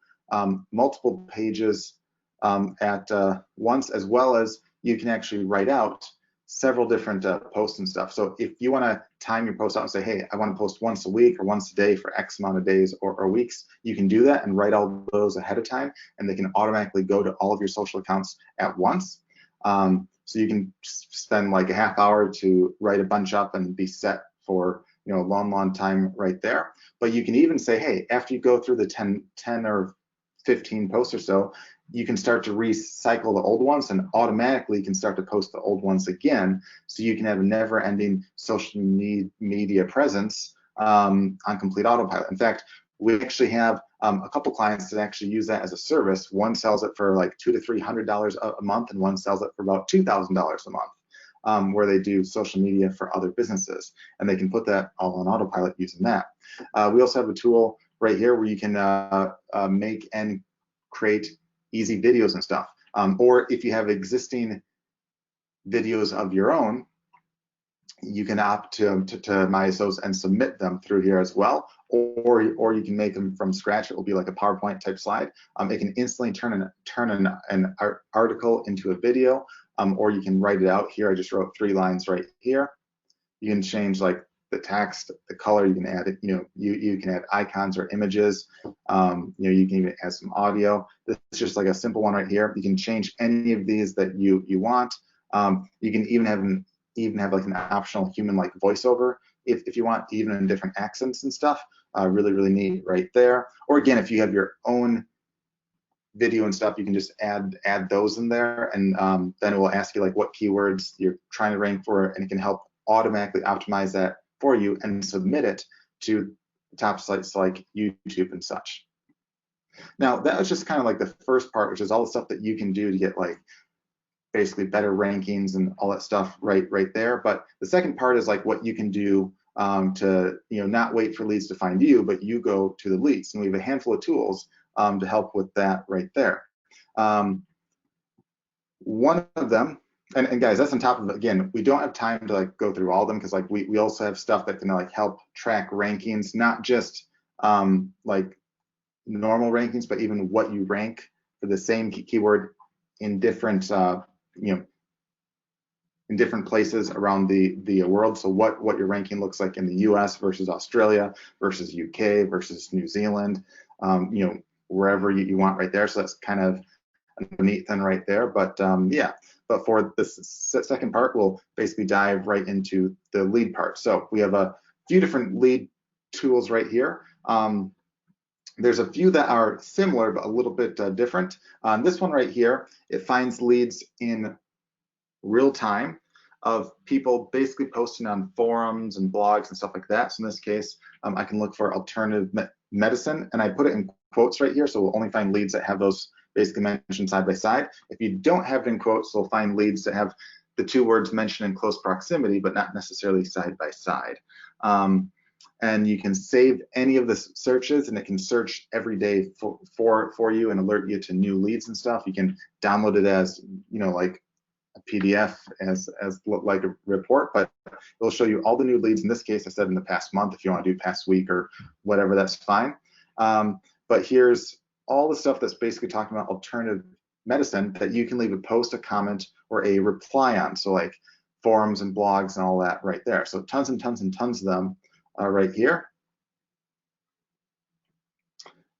multiple pages at once, as well as you can actually write out several different posts and stuff. So if you want to time your post out and say, hey, I want to post once a week or once a day for X amount of days or weeks, you can do that and write all those ahead of time, and they can automatically go to all of your social accounts at once. So you can spend like a half hour to write a bunch up and be set for a long time right there. But you can even say, hey, after you go through the 10 or 15 posts or so, you can start to recycle the old ones, and automatically you can start to post the old ones again, so you can have a never-ending social media presence on complete autopilot. In fact, we actually have a couple clients that actually use that as a service. One sells it for like $200 to $300 a month, and one sells it for about $2,000 a month, where they do social media for other businesses, and they can put that all on autopilot using that. We also have a tool right here where you can make and create easy videos and stuff. Or if you have existing videos of your own, you can opt to myas those and submit them through here as well. Or you can make them from scratch. It will be like a PowerPoint type slide. It can instantly turn an article into a video, or you can write it out here. I just wrote 3 lines right here. You can change like the text, the color. You can add it. You can add icons or images. You can even add some audio. This is just like a simple one right here. You can change any of these that you want. You can even have like an optional human like voiceover if you want, even in different accents and stuff. really, really neat right there. Or again, if you have your own video and stuff, you can just add those in there, and then it will ask you like what keywords you're trying to rank for, and it can help automatically optimize that for you and submit it to top sites like YouTube and such. Now that was just kind of like the first part, which is all the stuff that you can do to get like basically better rankings and all that stuff right there. But the second part is like what you can do to not wait for leads to find you, but you go to the leads. And we have a handful of tools to help with that right there. One of them, and guys, that's on top of it. Again, we don't have time to like go through all of them, because like we also have stuff that can like help track rankings, not just like normal rankings, but even what you rank for the same keyword in different in different places around the world. So what your ranking looks like in the US versus Australia versus UK versus New Zealand, wherever you want right there. So that's kind of a neat thing right there. But yeah, but for this second part, we'll basically dive right into the lead part. So we have a few different lead tools right here. There's a few that are similar but a little bit different. This one right here, it finds leads in real time of people basically posting on forums and blogs and stuff like that. So in this case, I can look for alternative medicine, and I put it in quotes right here, so we'll only find leads that have those basically mentioned side by side. If you don't have it in quotes, we'll find leads that have the two words mentioned in close proximity, but not necessarily side by side. And you can save any of the searches, and it can search every day for you and alert you to new leads and stuff. You can download it as like a PDF, as like a report, but it'll show you all the new leads. In this case, I said in the past month. If you want to do past week or whatever, that's fine. But here's all the stuff that's basically talking about alternative medicine that you can leave a post, a comment, or a reply on. So like forums and blogs and all that right there. So tons and tons and tons of them right here.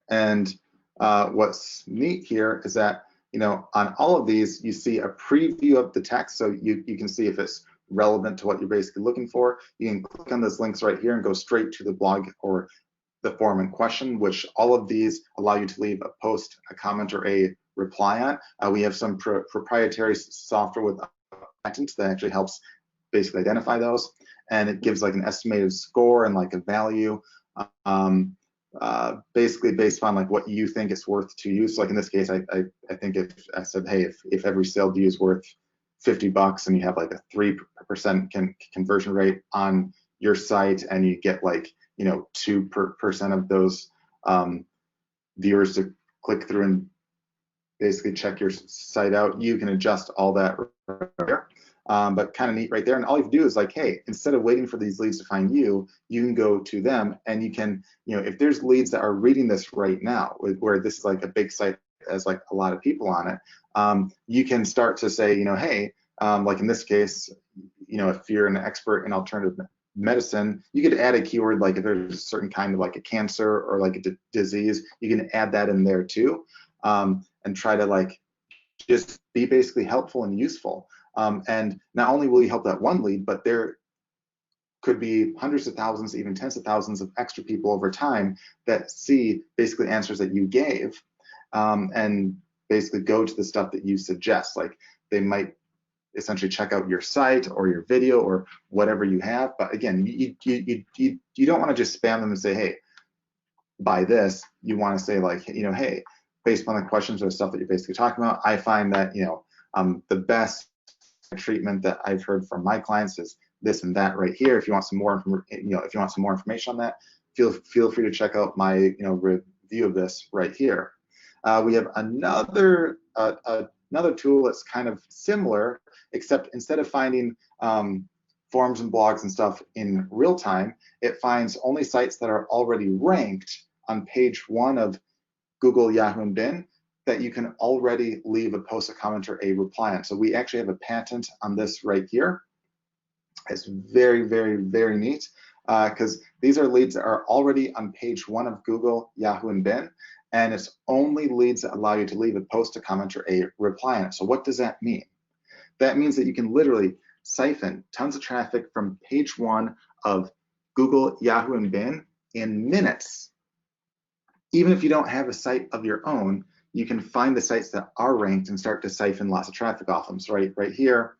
And what's neat here is that on all of these, you see a preview of the text, so you can see if it's relevant to what you're basically looking for. You can click on those links right here and go straight to the blog or the forum in question, which all of these allow you to leave a post, a comment, or a reply on. We have some proprietary software with patents that actually helps basically identify those, and it gives like an estimated score and like a value. Basically based on like what you think it's worth to you. So like in this case, I think if I said, hey, if every sale to you is worth $50 and you have like a 3% conversion rate on your site, and you get like 2% of those viewers to click through and basically check your site out, you can adjust all that right there. But kind of neat right there. And all you have to do is like, hey, instead of waiting for these leads to find you, you can go to them, and you can, if there's leads that are reading this right now, where this is like a big site has like a lot of people on it, you can start to say, hey, like in this case, if you're an expert in alternative medicine, you could add a keyword like if there's a certain kind of like a cancer or like a disease, you can add that in there too, and try to like just be basically helpful and useful. And not only will you help that one lead, but there could be hundreds of thousands, even tens of thousands of extra people over time that see basically answers that you gave, and basically go to the stuff that you suggest. Like they might essentially check out your site or your video or whatever you have. But again, you don't want to just spam them and say, hey, buy this. You want to say like, hey, based on the questions or the stuff that you're basically talking about, I find that the best treatment that I've heard from my clients is this and that right here. If you want some more, if you want some more information on that, feel free to check out my review of this right here. We have another tool that's kind of similar, except instead of finding forums and blogs and stuff in real time, it finds only sites that are already ranked on page 1 of Google, Yahoo, and Bing that you can already leave a post, a comment, or a reply on. So we actually have a patent on this right here. It's very, very, very neat, because these are leads that are already on page 1 of Google, Yahoo, and Bing, and it's only leads that allow you to leave a post, a comment, or a reply on it. So what does that mean? That means that you can literally siphon tons of traffic from page 1 of Google, Yahoo, and Bing in minutes, even if you don't have a site of your own, you can find the sites that are ranked and start to siphon lots of traffic off them. So right here,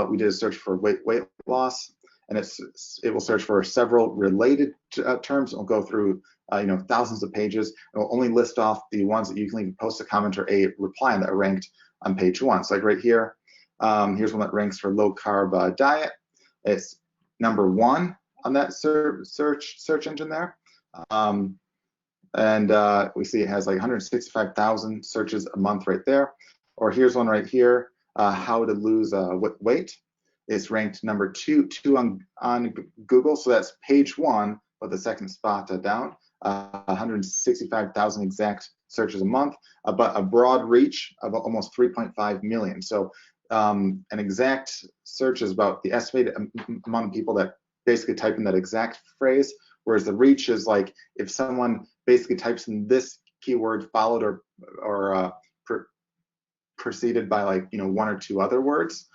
we did a search for weight loss, and it will search for several related terms. It'll go through thousands of pages. It will only list off the ones that you can leave post a comment or a reply on that are ranked on page 1. So like right here, here's one that ranks for low carb diet. It's number 1 on that search engine there. And we see it has like 165,000 searches a month right there. Or here's one right here, how to lose weight. It's ranked number 2 on Google, so that's page 1, but the second spot down. 165,000 exact searches a month, but a broad reach of almost 3.5 million. So an exact search is about the estimated amount of people that basically type in that exact phrase, whereas the reach is like if someone basically types in this keyword followed or preceded by like 1 or 2 other words,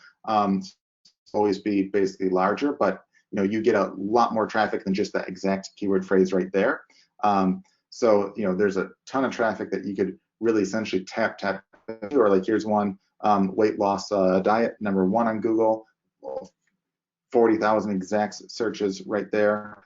always be basically larger, but you get a lot more traffic than just that exact keyword phrase right there. So there's a ton of traffic that you could really essentially tap into. Or like here's one, weight loss diet, number 1 on Google, 40,000 exact searches right there.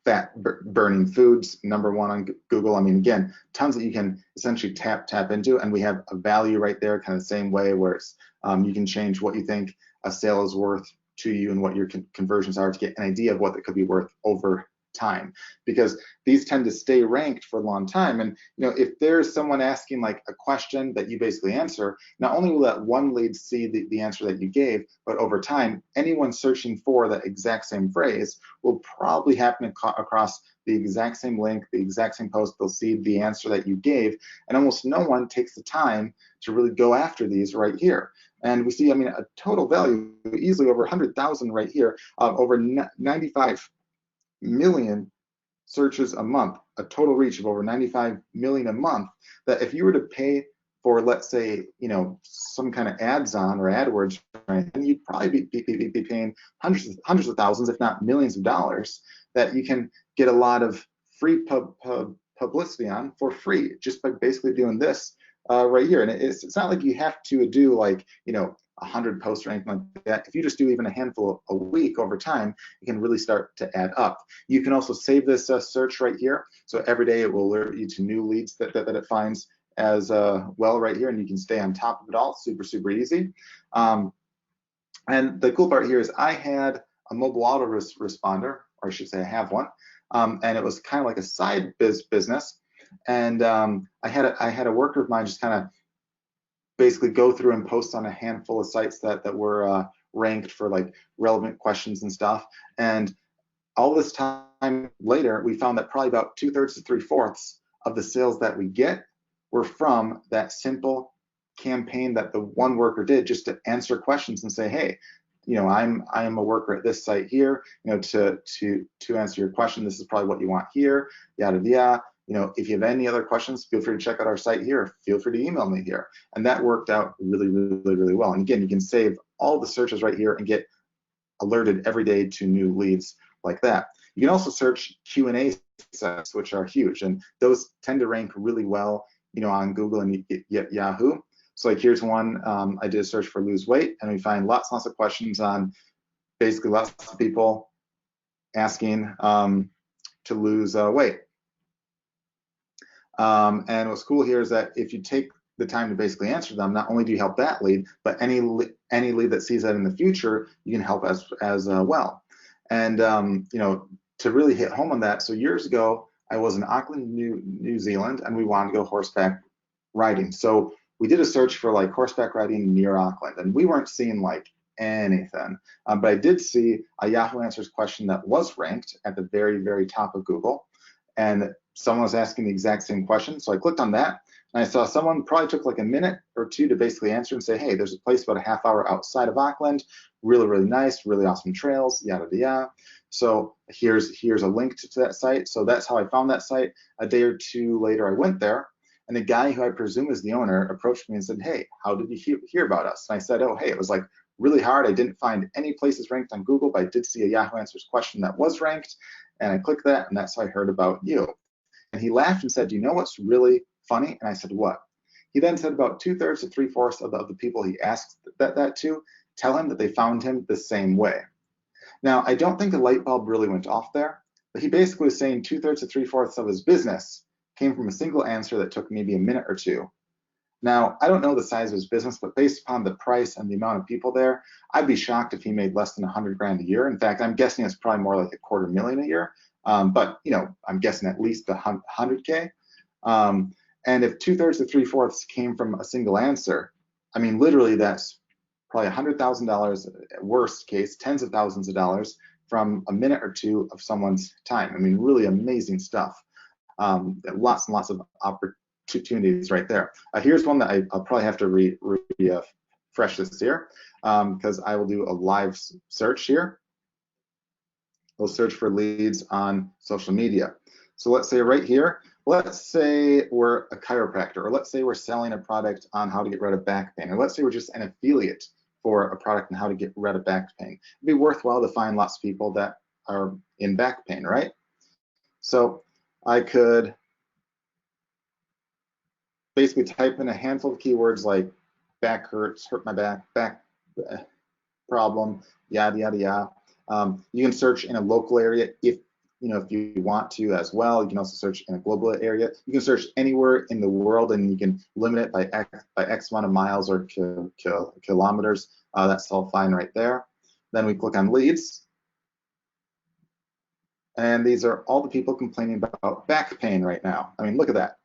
Fat burning foods, number 1 on Google. I mean, again, tons that you can essentially tap into, and we have a value right there, kind of the same way where it's, you can change what you think a sale is worth to you and what your conversions are to get an idea of what it could be worth over time, because these tend to stay ranked for a long time. And if there's someone asking like a question that you basically answer, not only will that one lead see the answer that you gave, but over time, anyone searching for that exact same phrase will probably happen across the exact same link, the exact same post. They'll see the answer that you gave, and almost no one takes the time to really go after these right here. And we see, I mean, a total value easily over 100,000 right here, over 95 million searches a month, a total reach of over 95 million a month, that if you were to pay for, let's say, some kind of ads on or AdWords, right, then you'd probably be paying hundreds of thousands, if not millions of dollars, that you can get a lot of free publicity on for free just by basically doing this right here. And it's not like you have to do like 100 posts or anything like that. If you just do even a handful a week over time, it can really start to add up. You can also save this search right here. So every day it will alert you to new leads that it finds as well right here, and you can stay on top of it all. Super easy. And the cool part here is I had a mobile autoresponder, or I should say I have one, and it was kind of like a side business. And I had a worker of mine just kind of basically go through and post on a handful of sites that were ranked for like relevant questions and stuff. And all this time later, we found that probably about 2/3 to 3/4 of the sales that we get were from that simple campaign that the one worker did just to answer questions and say, hey, I'm a worker at this site here, to answer your question, this is probably what you want here, yada yada. If you have any other questions, feel free to check out our site here. Feel free to email me here. And that worked out really well. And again, you can save all the searches right here and get alerted every day to new leads like that. You can also search Q&A sites, which are huge, and those tend to rank really well, on Google and Yahoo. So like here's one, I did a search for lose weight, and we find lots of questions on basically lots of people asking to lose weight. And what's cool here is that if you take the time to basically answer them, not only do you help that lead, but any lead that sees that in the future, you can help as well. And to really hit home on that, so years ago, I was in Auckland, New Zealand, and we wanted to go horseback riding. So we did a search for like horseback riding near Auckland, and we weren't seeing like anything. But I did see a Yahoo Answers question that was ranked at the very top of Google, and someone was asking the exact same question. So I clicked on that, and I saw someone probably took like a minute or two to basically answer and say, hey, there's a place about a half hour outside of Auckland, really nice, really awesome trails, yada yada. So here's a link to that site. So that's how I found that site. A day or two later, I went there, and the guy who I presume is the owner approached me and said, hey, how did you hear about us? And I said, oh, hey, it was like really hard. I didn't find any places ranked on Google, but I did see a Yahoo Answers question that was ranked, and I clicked that, and that's how I heard about you. And he laughed and said, do you know what's really funny? And I said, what? He then said about 2/3 to 3/4 of the people he asked that to tell him that they found him the same way. Now, I don't think the light bulb really went off there, but he basically was saying 2/3 to 3/4 of his business came from a single answer that took maybe a minute or two. Now, I don't know the size of his business, but based upon the price and the amount of people there, I'd be shocked if he made less than 100 grand a year. In fact, I'm guessing it's probably more like $250,000 a year. But you know, I'm guessing at least 100K. And if 2/3 to 3/4 came from a single answer, I mean, literally that's probably $100,000, worst case, tens of thousands of dollars from a minute or two of someone's time. I mean, really amazing stuff. Lots and lots of opportunities right there. Here's one that I'll probably have to refresh this here because I will do a live search here. We'll search for leads on social media. So let's say right here, let's say we're a chiropractor, or let's say we're selling a product on how to get rid of back pain, or let's say we're just an affiliate for a product on how to get rid of back pain. It'd be worthwhile to find lots of people that are in back pain, right? So I could basically type in a handful of keywords like back hurts, hurt my back problem, yada, yada, yada. You can search in a local area if you want to as well. You can also search in a global area. You can search anywhere in the world, and you can limit it by X amount of miles or kilometers. That's all fine right there. Then we click on leads. And these are all the people complaining about back pain right now. I mean, look at that.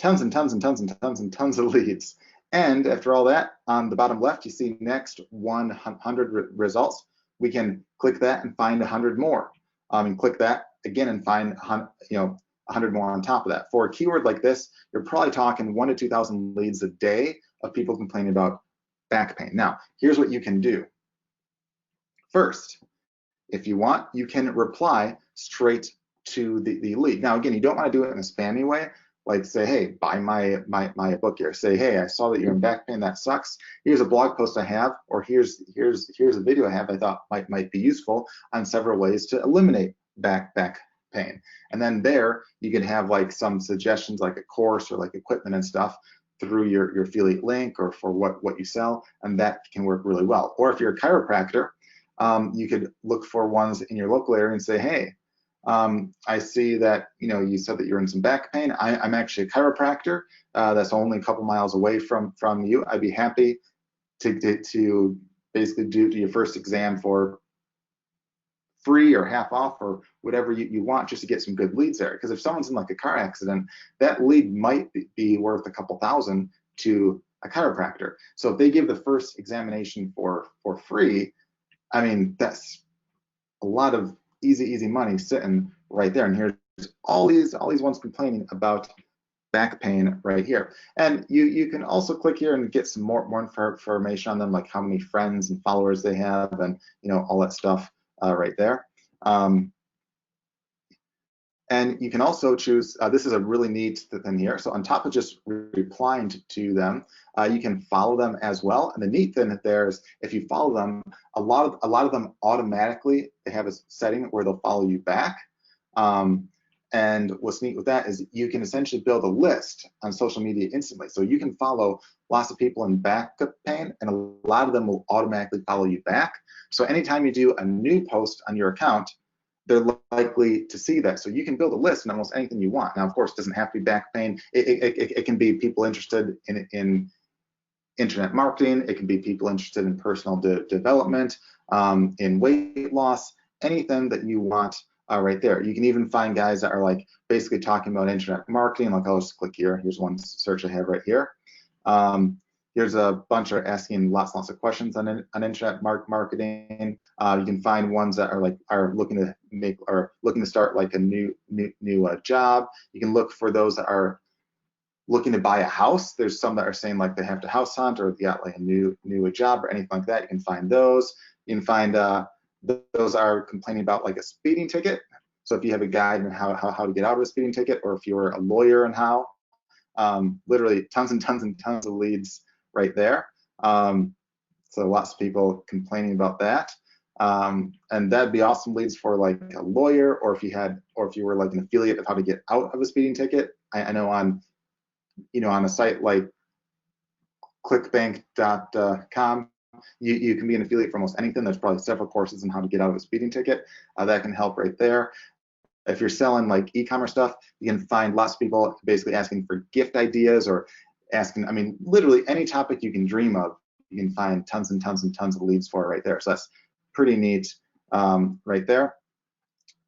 Tons and tons and tons and tons and tons of leads. And after all that, on the bottom left, you see next 100 results. We can click that and find 100 more. And click that again and find 100 more on top of that. For a keyword like this, you're probably talking 1,000 to 2,000 leads a day of people complaining about back pain. Now, here's what you can do. First, if you want, you can reply straight to the lead. Now, again, you don't want to do it in a spammy way. Like say, hey, buy my book here. Say, hey, I saw that you're in back pain. That sucks. Here's a blog post I have, or here's a video I have I thought might be useful on several ways to eliminate back pain. And then there you can have like some suggestions, like a course or like equipment and stuff through your affiliate link or for what you sell, and that can work really well. Or if you're a chiropractor, you could look for ones in your local area and say, hey, I see that you said that you're in some back pain. I'm actually a chiropractor that's only a couple miles away from you. I'd be happy to basically do your first exam for free or half off or whatever you want, just to get some good leads there. Because if someone's in like a car accident, that lead might be worth a couple thousand to a chiropractor. So if they give the first examination for free, I mean, that's a lot of easy money sitting right there. And here's all these ones complaining about back pain right here. And you can also click here and get some more information on them, like how many friends and followers they have, and all that stuff right there. And you can also choose, this is a really neat thing here. So on top of just replying to them, you can follow them as well. And the neat thing there is if you follow them, a lot of them automatically, they have a setting where they'll follow you back. And what's neat with that is you can essentially build a list on social media instantly. So you can follow lots of people in back pain, and a lot of them will automatically follow you back. So anytime you do a new post on your account, they're likely to see that. So you can build a list on almost anything you want. Now, of course, it doesn't have to be back pain. It can be people interested in internet marketing. It can be people interested in personal development, in weight loss, anything that you want right there. You can even find guys that are like basically talking about internet marketing. Like I'll just click here. Here's one search I have right here. Here's a bunch that are asking lots of questions on internet marketing. You can find ones that are looking to start like a new job. You can look for those that are looking to buy a house. There's some that are saying like they have to house hunt or they got like a new job or anything like that. You can find those. You can find those are complaining about like a speeding ticket. So if you have a guide on how to get out of a speeding ticket, or if you're a lawyer and how, literally tons and tons and tons of leads right there. So lots of people complaining about that. And that'd be awesome leads for like a lawyer, or if you were like an affiliate of how to get out of a speeding ticket. I know on a site like clickbank.com, you can be an affiliate for almost anything. There's probably several courses on how to get out of a speeding ticket. That can help right there. If you're selling like e-commerce stuff, you can find lots of people basically asking for gift ideas, or asking, I mean, literally any topic you can dream of, you can find tons and tons and tons of leads for right there. So that's pretty neat right there.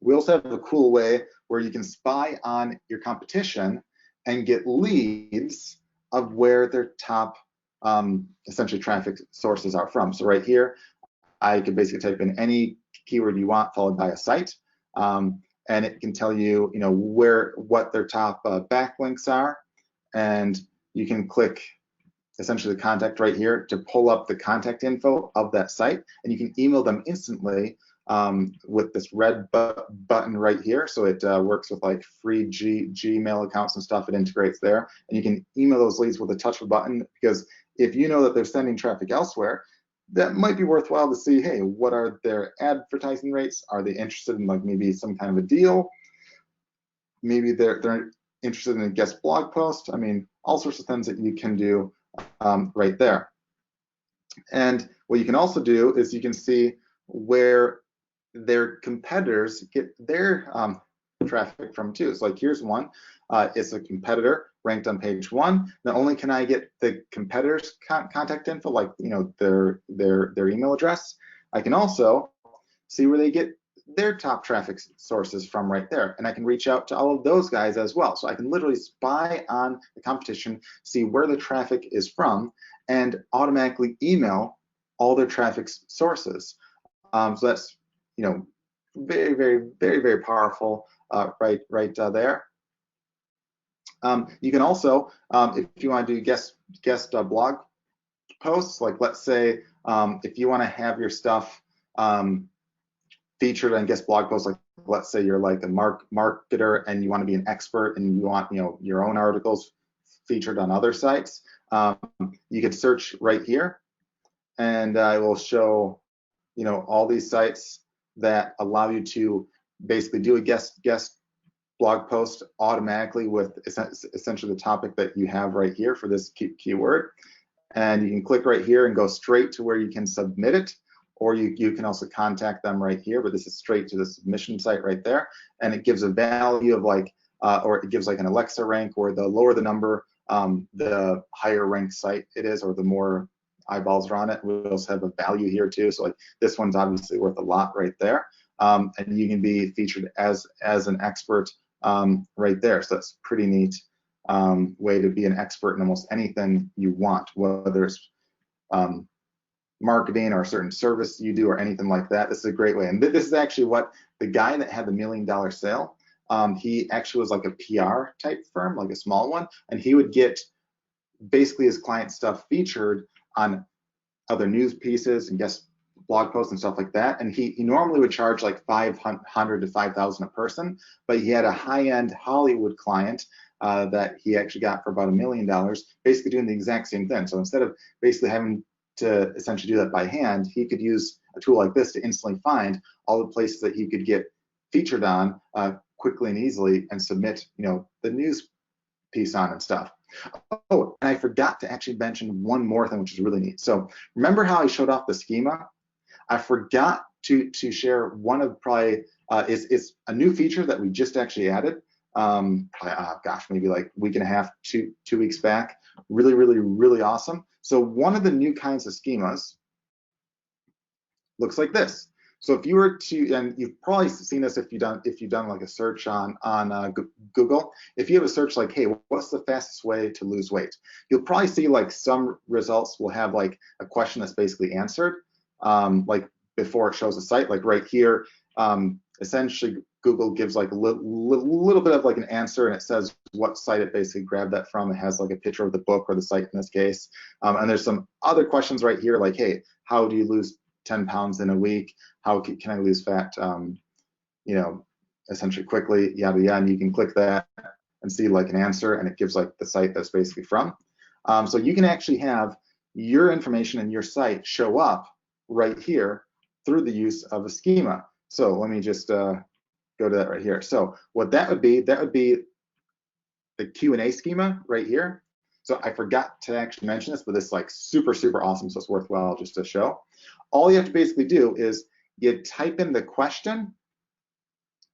We also have a cool way where you can spy on your competition and get leads of where their top essentially traffic sources are from. So right here, I could basically type in any keyword you want followed by a site, and it can tell you, what their top backlinks are, and you can click essentially the contact right here to pull up the contact info of that site, and you can email them instantly with this red button right here. So it works with like free Gmail accounts and stuff. It integrates there, and you can email those leads with a touch of a button, because if you know that they're sending traffic elsewhere, that might be worthwhile to see, hey, what are their advertising rates? Are they interested in like maybe some kind of a deal? Maybe they're interested in a guest blog post. I mean, all sorts of things that you can do right there. And what you can also do is you can see where their competitors get their traffic from too. So like here's one, it's a competitor ranked on page 1. Not only can I get the competitor's contact info, like their email address, I can also see where they get their top traffic sources from right there, and I can reach out to all of those guys as well. So I can literally spy on the competition, see where the traffic is from, and automatically email all their traffic sources. So that's very, very, very, very powerful right there. You can also, if you want to do guest blog posts, like let's say if you want to have your stuff featured on guest blog posts, like let's say you're like a marketer and you want to be an expert and you want your own articles featured on other sites, you could search right here, and I will show all these sites that allow you to basically do a guest blog post automatically with essentially the topic that you have right here for this keyword. And you can click right here and go straight to where you can submit it, or you can also contact them right here, but this is straight to the submission site right there. And it gives a value of like, or it gives like an Alexa rank, or the lower the number, the higher ranked site it is, or the more eyeballs are on it. We also have a value here too. So like this one's obviously worth a lot right there. And you can be featured as an expert right there. So that's pretty neat way to be an expert in almost anything you want, whether it's marketing or a certain service you do or anything like that. This is a great way. And this is actually what the guy that had the $1 million sale, he actually was like a PR type firm, like a small one, and he would get basically his client stuff featured on other news pieces and guest blog posts and stuff like that. And he normally would charge like $500 to $5,000 a person, but he had a high-end Hollywood client that he actually got for about $1 million, basically doing the exact same thing. So instead of basically having to essentially do that by hand, he could use a tool like this to instantly find all the places that he could get featured on quickly and easily, and submit the news piece on and stuff. Oh, and I forgot to actually mention one more thing, which is really neat. So remember how I showed off the schema? I forgot to share one of probably is a new feature that we just actually added. Gosh, maybe like a week and a half, two weeks back. Really, really, really awesome. So one of the new kinds of schemas looks like this. So if you were to, and you've probably seen this if you've done like a search on Google, if you have a search like, hey, what's the fastest way to lose weight? You'll probably see like some results will have like a question that's basically answered, like before it shows a site, like right here. Essentially, Google gives like a little bit of like an answer, and it says what site it basically grabbed that from. It has like a picture of the book or the site in this case. And there's some other questions right here, like, hey, how do you lose 10 pounds in a week? How can I lose fat, essentially quickly, yada, yada. And you can click that and see like an answer, and it gives like the site that's basically from. So you can actually have your information and your site show up right here through the use of a schema. So let me just go to that right here. So what that would be the Q&A schema right here. So I forgot to actually mention this, but this is like super, super awesome. So it's worthwhile just to show. All you have to basically do is you type in the question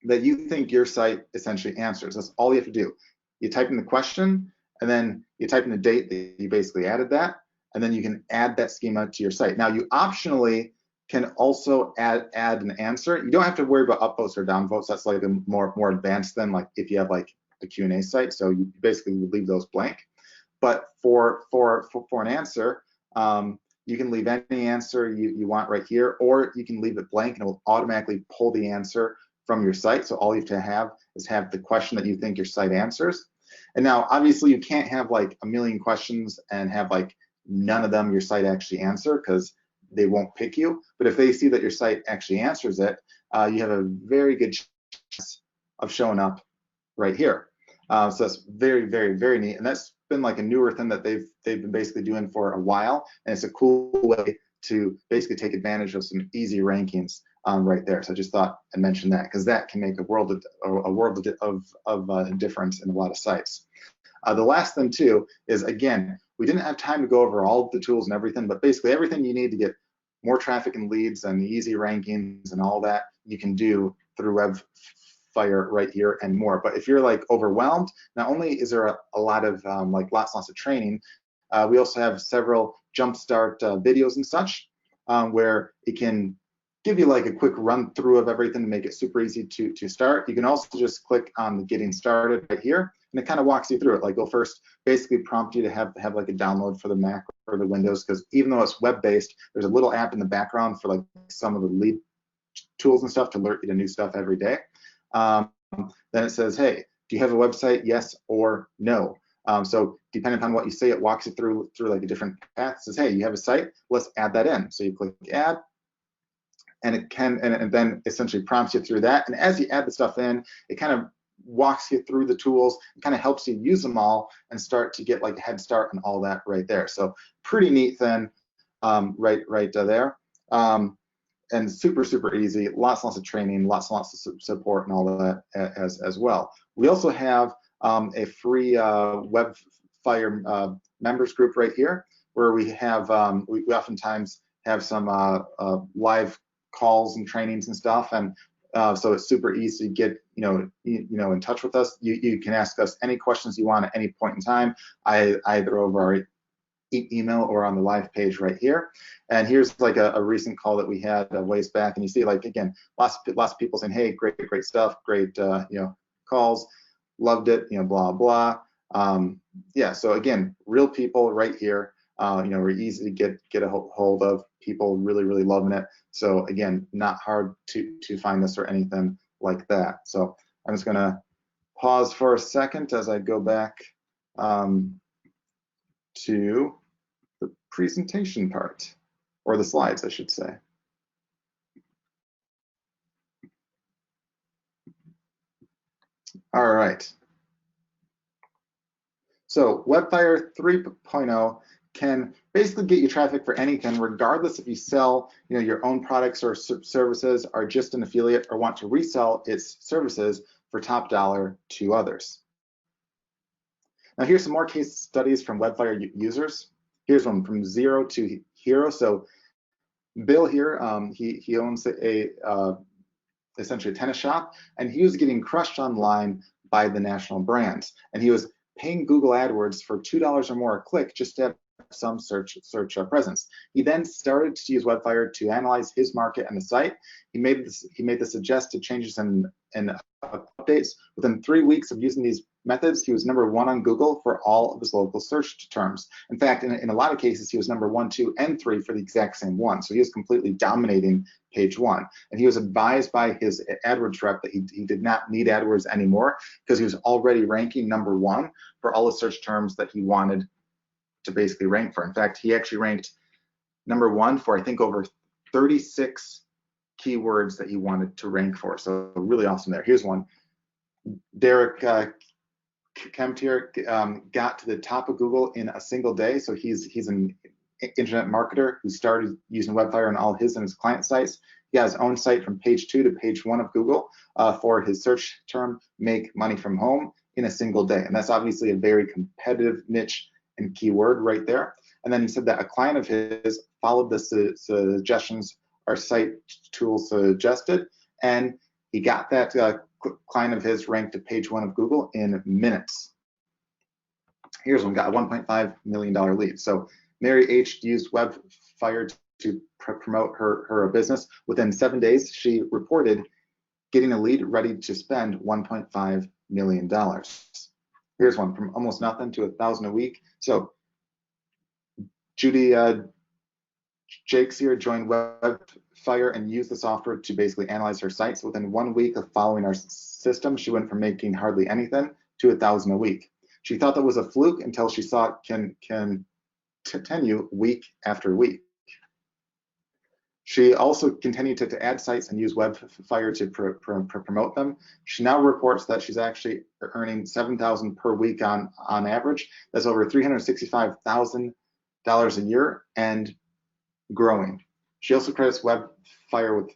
that you think your site essentially answers. That's all you have to do. You type in the question, and then you type in the date that you basically added that, and then you can add that schema to your site. Now you optionally can also add an answer. You don't have to worry about upvotes or downvotes. That's like a more advanced than like if you have like a Q&A site. So you basically leave those blank. But for an answer, you can leave any answer you want right here, or you can leave it blank and it will automatically pull the answer from your site. So all you have to have is have the question that you think your site answers. And now obviously you can't have like a million questions and have like none of them your site actually answer, because they won't pick you. But if they see that your site actually answers it, you have a very good chance of showing up right here. So that's very, very, very neat. And that's been like a newer thing that they've been basically doing for a while. And it's a cool way to basically take advantage of some easy rankings right there. So I just thought I'd mention that, because that can make a world of difference in a lot of sites. The last thing too is, again, we didn't have time to go over all of the tools and everything, but basically everything you need to get more traffic and leads and easy rankings and all that you can do through Webfire right here and more. But if you're like overwhelmed, not only is there a lot of like lots of training, we also have several jumpstart videos and such where it can give you like a quick run through of everything to make it super easy to start. You can also just click on the getting started right here, and it kind of walks you through it. Like, it'll first basically prompt you to have like a download for the Mac or the Windows, because even though it's web-based, there's a little app in the background for like some of the lead tools and stuff to alert you to new stuff every day. Then it says, hey, do you have a website? Yes or no. So depending upon what you say, it walks you through like a different path. It says, hey, you have a site? Let's add that in. So you click add, and it can, and then essentially prompts you through that. And as you add the stuff in, it kind of walks you through the tools and kind of helps you use them all and start to get like a head start and all that right there. So pretty neat thing right there. And super, super easy, lots of training, lots of support and all that as well. We also have a free Webfire members group right here, where we have, we oftentimes have some live calls and trainings and stuff, and so it's super easy to get in touch with us. You can ask us any questions you want at any point in time, either over our email or on the live page right here. And here's like a recent call that we had a ways back, and you see, like, again, lots of people saying, hey, great stuff, great calls, loved it, blah blah. Yeah, so again, real people right here. We're easy to get a hold of, people really loving it. So again, not hard to find this or anything like that. So I'm just gonna pause for a second as I go back to the presentation part, or the slides, I should say. All right. So Webfire 3.0 can basically get you traffic for anything, regardless if you sell your own products or services, are just an affiliate, or want to resell its services for top dollar to others. Now here's some more case studies from Webfire users. Here's one from zero to hero. So Bill here, he owns essentially a tennis shop, and he was getting crushed online by the national brands, and he was paying Google AdWords for $2 or more a click just to have some search presence. He then started to use Webfire to analyze his market and the site. He made the suggested changes and updates. Within 3 weeks of using these methods, he was #1 on Google for all of his local search terms. In fact, in a lot of cases, he was #1, 2, and 3 for the exact same one. So he was completely dominating page 1. And he was advised by his AdWords rep that he did not need AdWords anymore, because he was already ranking #1 for all the search terms that he wanted to basically rank for. In fact, he actually ranked #1 for, I think, over 36 keywords that he wanted to rank for. So really awesome there. Here's one. Derek Kemptier got to the top of Google in a single day. So he's an internet marketer who started using Webfire on all his and his client sites. He has his own site from page 2 to page 1 of Google for his search term, make money from home in a single day. And that's obviously a very competitive niche and keyword right there. And then he said that a client of his followed the suggestions our site tool suggested, and he got that client of his ranked to page 1 of Google in minutes. Here's one, got a $1.5 million lead. So Mary H. used Webfire to promote her business. Within 7 days, she reported getting a lead ready to spend $1.5 million. Here's one, from almost nothing to 1,000 a week. So Judy Jakes here joined Webfire and used the software to basically analyze her sites. Within 1 week of following our system, she went from making hardly anything to 1,000 a week. She thought that was a fluke until she saw it can continue week after week. She also continued to add sites and use Webfire to promote them. She now reports that she's actually earning $7,000 per week on average. That's over $365,000 a year and growing. She also credits Webfire with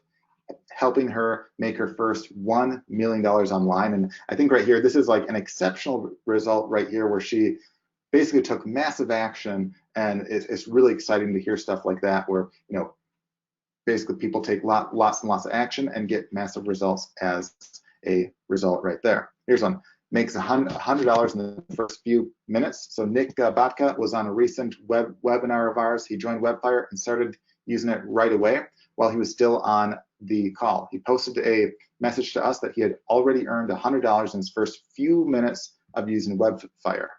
helping her make her first $1 million online. And I think right here, this is like an exceptional result right here where she basically took massive action, and it's really exciting to hear stuff like that where, you know, basically people take lots and lots of action and get massive results as a result right there. Here's one, makes $100 in the first few minutes. So Nick Batka was on a recent webinar of ours. He joined Webfire and started using it right away while he was still on the call. He posted a message to us that he had already earned $100 in his first few minutes of using Webfire.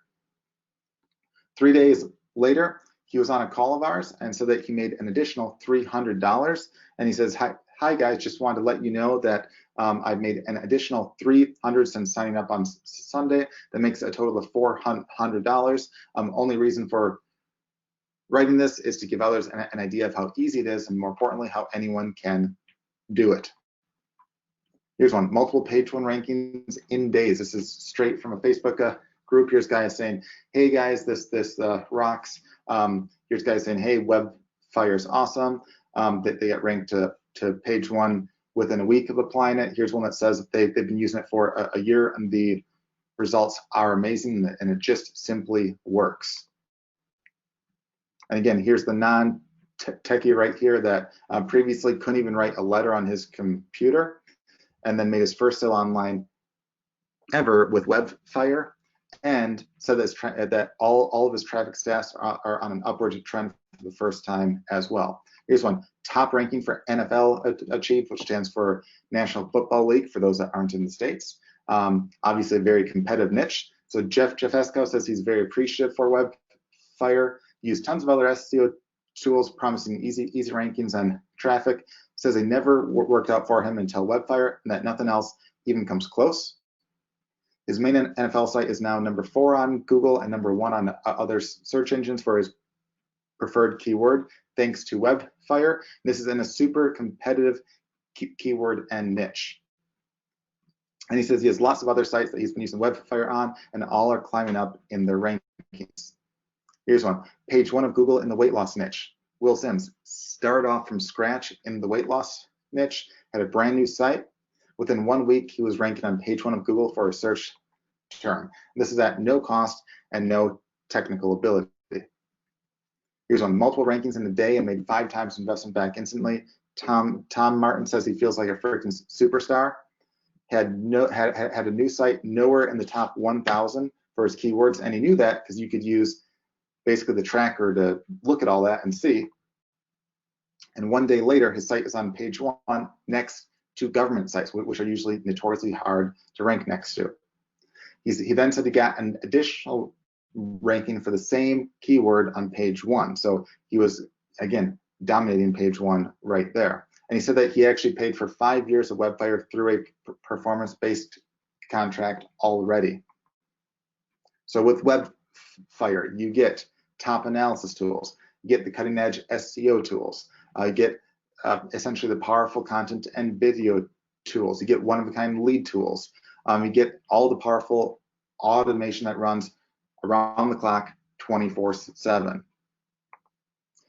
3 days later, he was on a call of ours and said that he made an additional $300. And he says, hi guys, just wanted to let you know that I've made an additional $300 since signing up on Sunday. That makes a total of $400. Only reason for writing this is to give others an idea of how easy it is, and more importantly, how anyone can do it. Here's one, multiple page 1 rankings in days. This is straight from a Facebook group. Here's guys saying, hey guys, this rocks. Here's guys saying, hey, Webfire's awesome. They get ranked to page 1 within a week of applying it. Here's one that says they've been using it for a year and the results are amazing, and it just simply works. And again, here's the non-techie right here that previously couldn't even write a letter on his computer, and then made his first sale online ever with Webfire, and said that all of his traffic stats are on an upward trend for the first time as well. Here's one, top ranking for NFL achieved, which stands for National Football League for those that aren't in the States. Obviously a very competitive niche. So Jeff Esco says he's very appreciative for Webfire, used tons of other SEO tools promising easy rankings and traffic. Says they never worked out for him until Webfire, and that nothing else even comes close. His main NFL site is now number 4 on Google and number 1 on other search engines for his preferred keyword, thanks to Webfire. This is in a super competitive keyword and niche. And he says he has lots of other sites that he's been using Webfire on, and all are climbing up in their rankings. Here's one, page 1 of Google in the weight loss niche. Will Sims started off from scratch in the weight loss niche, had a brand new site. Within 1 week, he was ranking on page 1 of Google for a search term. This is at no cost and no technical ability. Here's one, multiple rankings in a day and made 5 times investment back instantly. Tom Martin says he feels like a freaking superstar. Had a new site nowhere in the top 1,000 for his keywords, and he knew that because you could use basically the tracker to look at all that and see. And 1 day later, his site is on page 1 next to government sites, which are usually notoriously hard to rank next to. He then said he got an additional ranking for the same keyword on page 1. So he was, again, dominating page 1 right there. And he said that he actually paid for 5 years of Webfire through a performance-based contract already. So with Webfire, you get top analysis tools, you get the cutting-edge SEO tools, you get essentially the powerful content and video tools, you get one-of-a-kind lead tools, you get all the powerful automation that runs around the clock 24/7.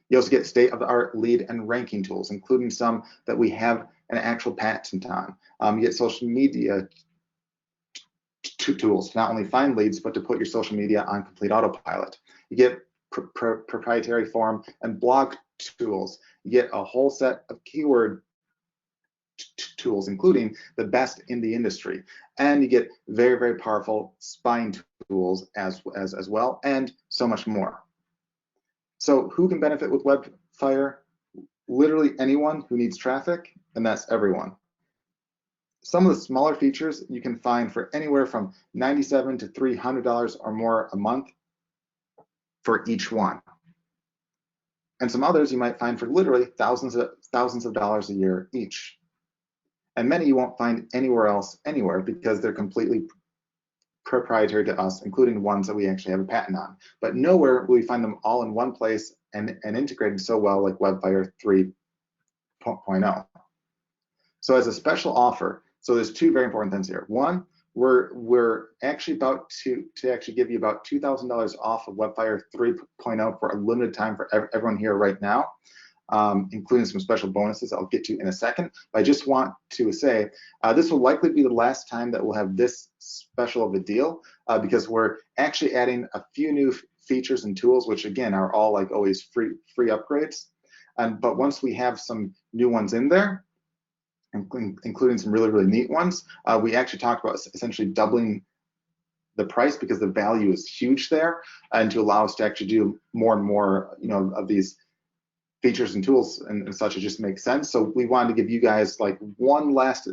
You also get state-of-the-art lead and ranking tools, including some that we have an actual patent on. You get social media tools to not only find leads, but to put your social media on complete autopilot. You get proprietary form and blog tools. You get a whole set of keyword tools, including the best in the industry. And you get very, very powerful spying tools as well, and so much more. So who can benefit with Webfire? Literally anyone who needs traffic, and that's everyone. Some of the smaller features you can find for anywhere from $97 to $300 or more a month for each one. And some others you might find for literally thousands of dollars a year each. And many you won't find anywhere else, anywhere, because they're completely proprietary to us, including ones that we actually have a patent on. But nowhere will we find them all in one place and integrated so well like Webfire 3.0. So as a special offer, so there's two very important things here. One, we're actually about to actually give you about $2,000 off of Webfire 3.0 for a limited time for everyone here right now, including some special bonuses I'll get to in a second. But I just want to say this will likely be the last time that we'll have this special of a deal because we're actually adding a few new features and tools, which again are all like always free upgrades. But once we have some new ones in there, including some really, really neat ones, we actually talked about essentially doubling the price because the value is huge there, and to allow us to actually do more and more, of these features and tools and such, it just makes sense. So we wanted to give you guys like one last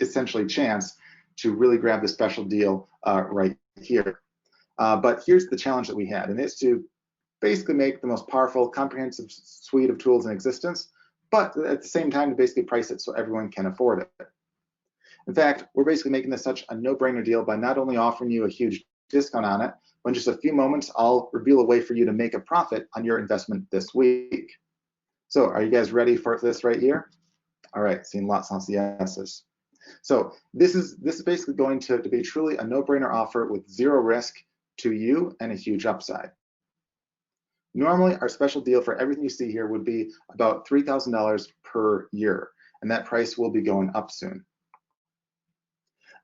essentially chance to really grab the special deal right here. But here's the challenge that we had, and it's to basically make the most powerful, comprehensive suite of tools in existence, but at the same time to basically price it so everyone can afford it. In fact, we're basically making this such a no-brainer deal by not only offering you a huge discount on it, but in just a few moments, I'll reveal a way for you to make a profit on your investment this week. So are you guys ready for this right here? All right, seeing lots of yeses. So this is basically going to be truly a no-brainer offer with zero risk to you and a huge upside. Normally, our special deal for everything you see here would be about $3,000 per year, and that price will be going up soon.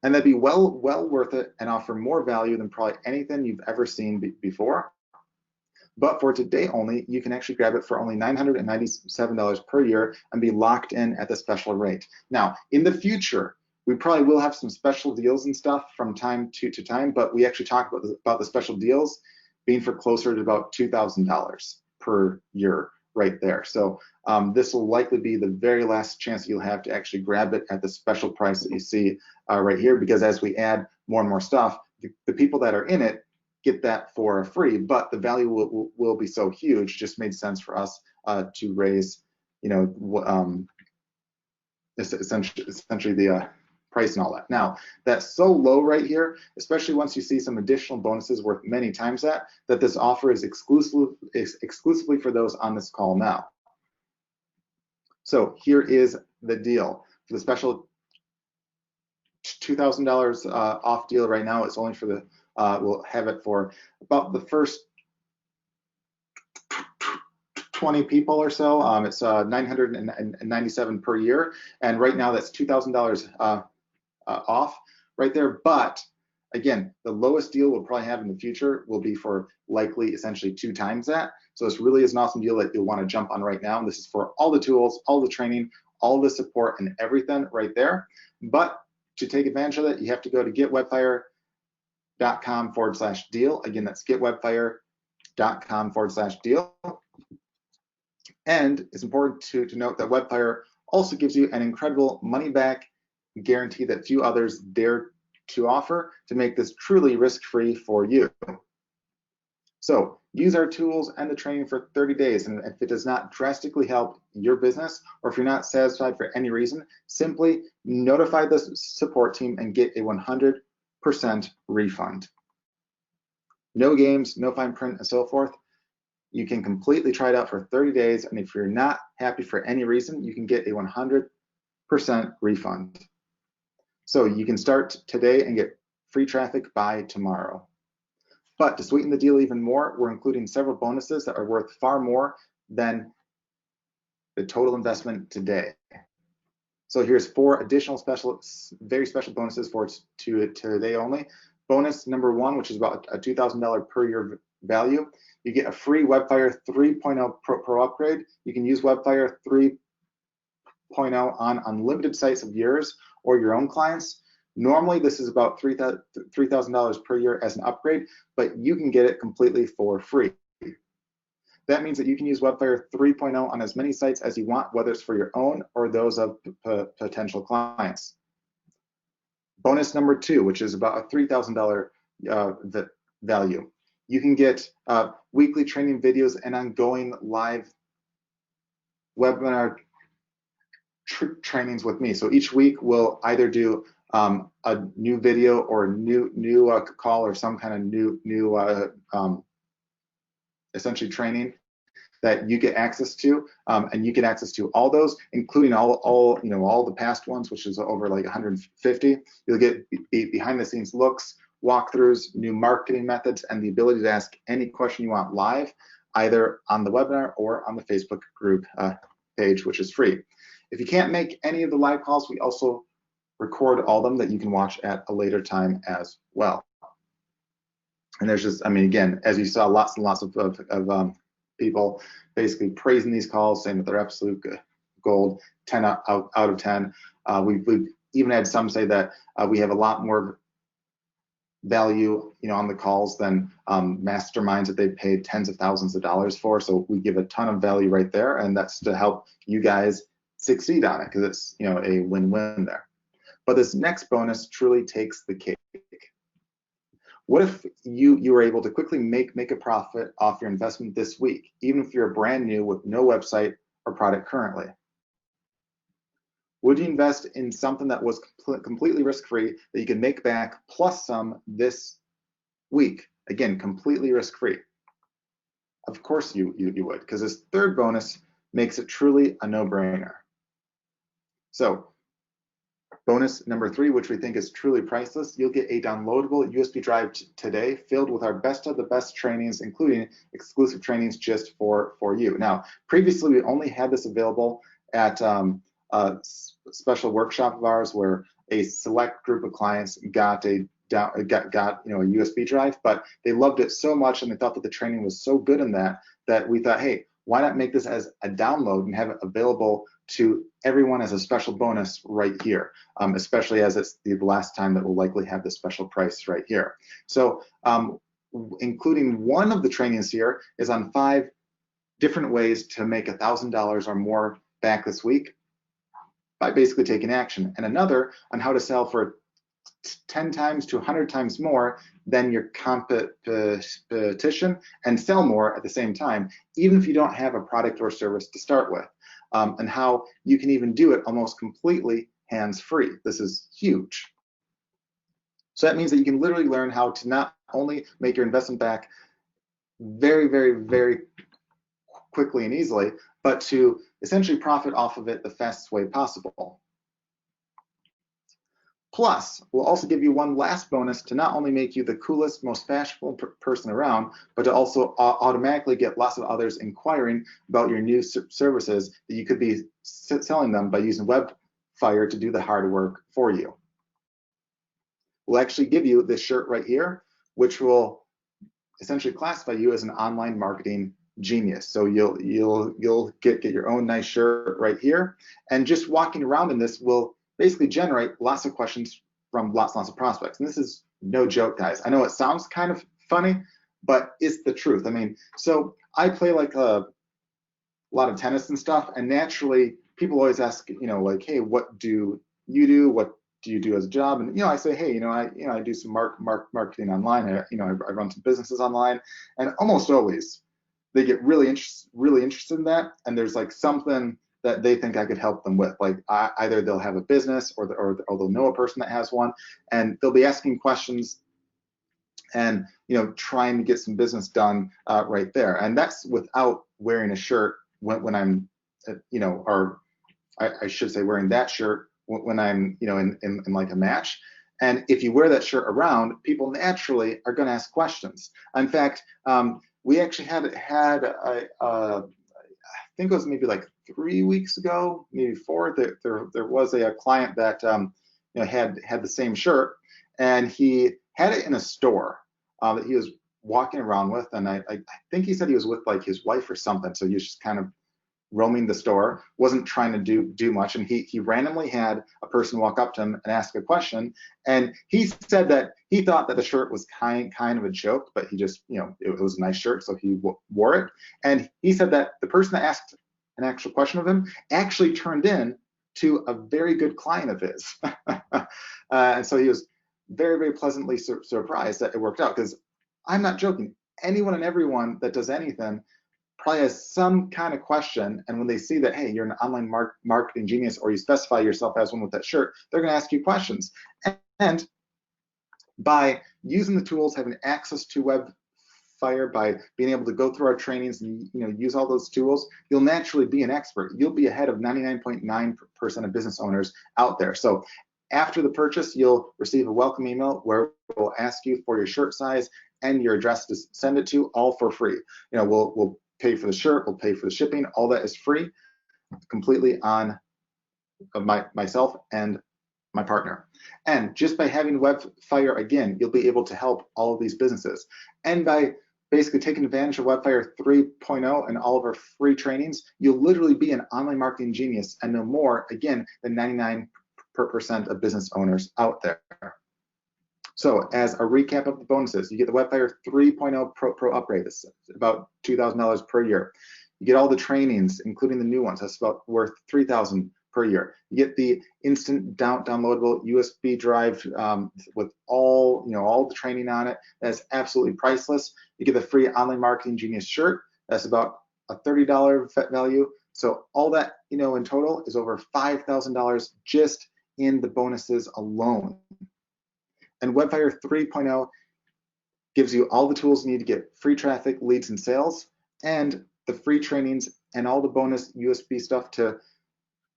And that'd be well worth it and offer more value than probably anything you've ever seen before. But for today only, you can actually grab it for only $997 per year and be locked in at the special rate. Now, in the future, we probably will have some special deals and stuff from time to time, but we actually talk about the special deals being for closer to about $2,000 per year right there. So this will likely be the very last chance you'll have to actually grab it at the special price that you see right here, because as we add more and more stuff, the people that are in it get that for free, but the value will be so huge, just made sense for us to raise, essentially the price and all that. Now, that's so low right here, especially once you see some additional bonuses worth many times that this offer is exclusively for those on this call now. So here is the deal. For the special $2,000 off deal right now, it's only for the, we'll have it for about the first 20 people or so. It's $997 per year, and right now that's $2,000 off right there. But again, the lowest deal we'll probably have in the future will be for likely essentially 2 times that. So this really is an awesome deal that you'll want to jump on right now. And this is for all the tools, all the training, all the support and everything right there. But to take advantage of it, you have to go to getwebfire.com/deal. Again, that's getwebfire.com/deal. And it's important to note that Webfire also gives you an incredible money back guarantee that few others dare to offer to make this truly risk-free for you. So use our tools and the training for 30 days, and if it does not drastically help your business, or if you're not satisfied for any reason, simply notify the support team and get a 100% refund. No games, no fine print, and so forth. You can completely try it out for 30 days, and if you're not happy for any reason, you can get a 100% refund. So you can start today and get free traffic by tomorrow. But to sweeten the deal even more, we're including several bonuses that are worth far more than the total investment today. So here's 4 additional very special bonuses for today only. Bonus number 1, which is about a $2,000 per year value. You get a free Webfire 3.0 Pro upgrade. You can use Webfire 3.0 on unlimited sites of yours or your own clients. Normally, this is about $3,000 per year as an upgrade, but you can get it completely for free. That means that you can use Webfire 3.0 on as many sites as you want, whether it's for your own or those of potential clients. Bonus number 2, which is about a $3,000 value. You can get weekly training videos and ongoing live webinar trainings with me. So each week we'll either do a new video or a new call or some kind of new essentially training that you get access to, and you get access to all those, including all the past ones, which is over like 150. You'll get behind the scenes looks, walkthroughs, new marketing methods, and the ability to ask any question you want live, either on the webinar or on the Facebook group page, which is free. If you can't make any of the live calls, we also record all of them that you can watch at a later time as well. And there's just, I mean, again, as you saw, lots and lots of people basically praising these calls, saying that they're absolute gold, 10 out of 10. We've even had some say that we have a lot more value, on the calls than masterminds that they've paid tens of thousands of dollars for. So we give a ton of value right there, and that's to help you guys succeed on it, because it's a win-win there. But this next bonus truly takes the cake. What if you were able to quickly make a profit off your investment this week, even if you're brand new with no website or product currently? Would you invest in something that was completely risk-free that you can make back plus some this week? Again, completely risk-free. Of course you would, because this third bonus makes it truly a no-brainer. So bonus number 3, which we think is truly priceless, you'll get a downloadable USB drive today filled with our best of the best trainings, including exclusive trainings just for you. Now, previously we only had this available at a special workshop of ours where a select group of clients got a USB drive, but they loved it so much and they thought that the training was so good in that we thought, hey, why not make this as a download and have it available to everyone as a special bonus right here, especially as it's the last time that we'll likely have this special price right here. So including one of the trainings here is on 5 different ways to make $1,000 or more back this week by basically taking action, and another on how to sell for 10 times to 100 times more than your competition and sell more at the same time, even if you don't have a product or service to start with, and how you can even do it almost completely hands-free. This is huge. So that means that you can literally learn how to not only make your investment back very, very, very quickly and easily, but to essentially profit off of it the fastest way possible. Plus, we'll also give you one last bonus to not only make you the coolest, most fashionable person around, but to also automatically get lots of others inquiring about your new services that you could be selling them by using Webfire to do the hard work for you. We'll actually give you this shirt right here, which will essentially classify you as an online marketing genius. So you'll get your own nice shirt right here, and just walking around in this will basically generate lots of questions from lots and lots of prospects. And this is no joke, guys. I know it sounds kind of funny, but it's the truth. I mean, so I play like a lot of tennis and stuff, and naturally people always ask, like, hey, what do you do? What do you do as a job? And I say, hey, I do some marketing online. I run some businesses online, and almost always they get really interested in that, and there's like something that they think I could help them with. Like either they'll have a business or they'll know a person that has one, and they'll be asking questions and trying to get some business done right there. And that's without wearing a shirt when I'm or I should say wearing that shirt when I'm in like a match. And if you wear that shirt around, people naturally are going to ask questions. In fact, we actually had I think it was maybe like 3 weeks ago, maybe four. There was a client that had the same shirt, and he had it in a store that he was walking around with, and I think he said he was with like his wife or something. So he was just kind of roaming the store, wasn't trying to do much, and he randomly had a person walk up to him and ask a question, and he said that he thought that the shirt was kind of a joke, but he just, it was a nice shirt, so he wore it. And he said that the person that asked an actual question of him actually turned in to a very good client of his. And so he was very, very pleasantly surprised that it worked out, because I'm not joking. Anyone and everyone that does anything probably has some kind of question, and when they see that, hey, you're an online marketing genius, or you specify yourself as one with that shirt, they're going to ask you questions. And by using the tools, having access to Webfire, by being able to go through our trainings and use all those tools, you'll naturally be an expert. You'll be ahead of 99.9% of business owners out there. So after the purchase, you'll receive a welcome email where we'll ask you for your shirt size and your address to send it to, all for free. We'll pay for the shirt, we'll pay for the shipping, all that is free, completely on myself and my partner. And just by having Webfire, again, you'll be able to help all of these businesses. And by basically taking advantage of Webfire 3.0 and all of our free trainings, you'll literally be an online marketing genius and know more, again, than 99% of business owners out there. So as a recap of the bonuses, you get the Webfire 3.0 Pro upgrade. That's about $2,000 per year. You get all the trainings, including the new ones. That's about worth $3,000 per year. You get the instant downloadable USB drive with all the training on it. That's absolutely priceless. You get the free Online Marketing Genius shirt. That's about a $30 value. So all that in total is over $5,000 just in the bonuses alone. And Webfire 3.0 gives you all the tools you need to get free traffic, leads, and sales, and the free trainings and all the bonus USB stuff to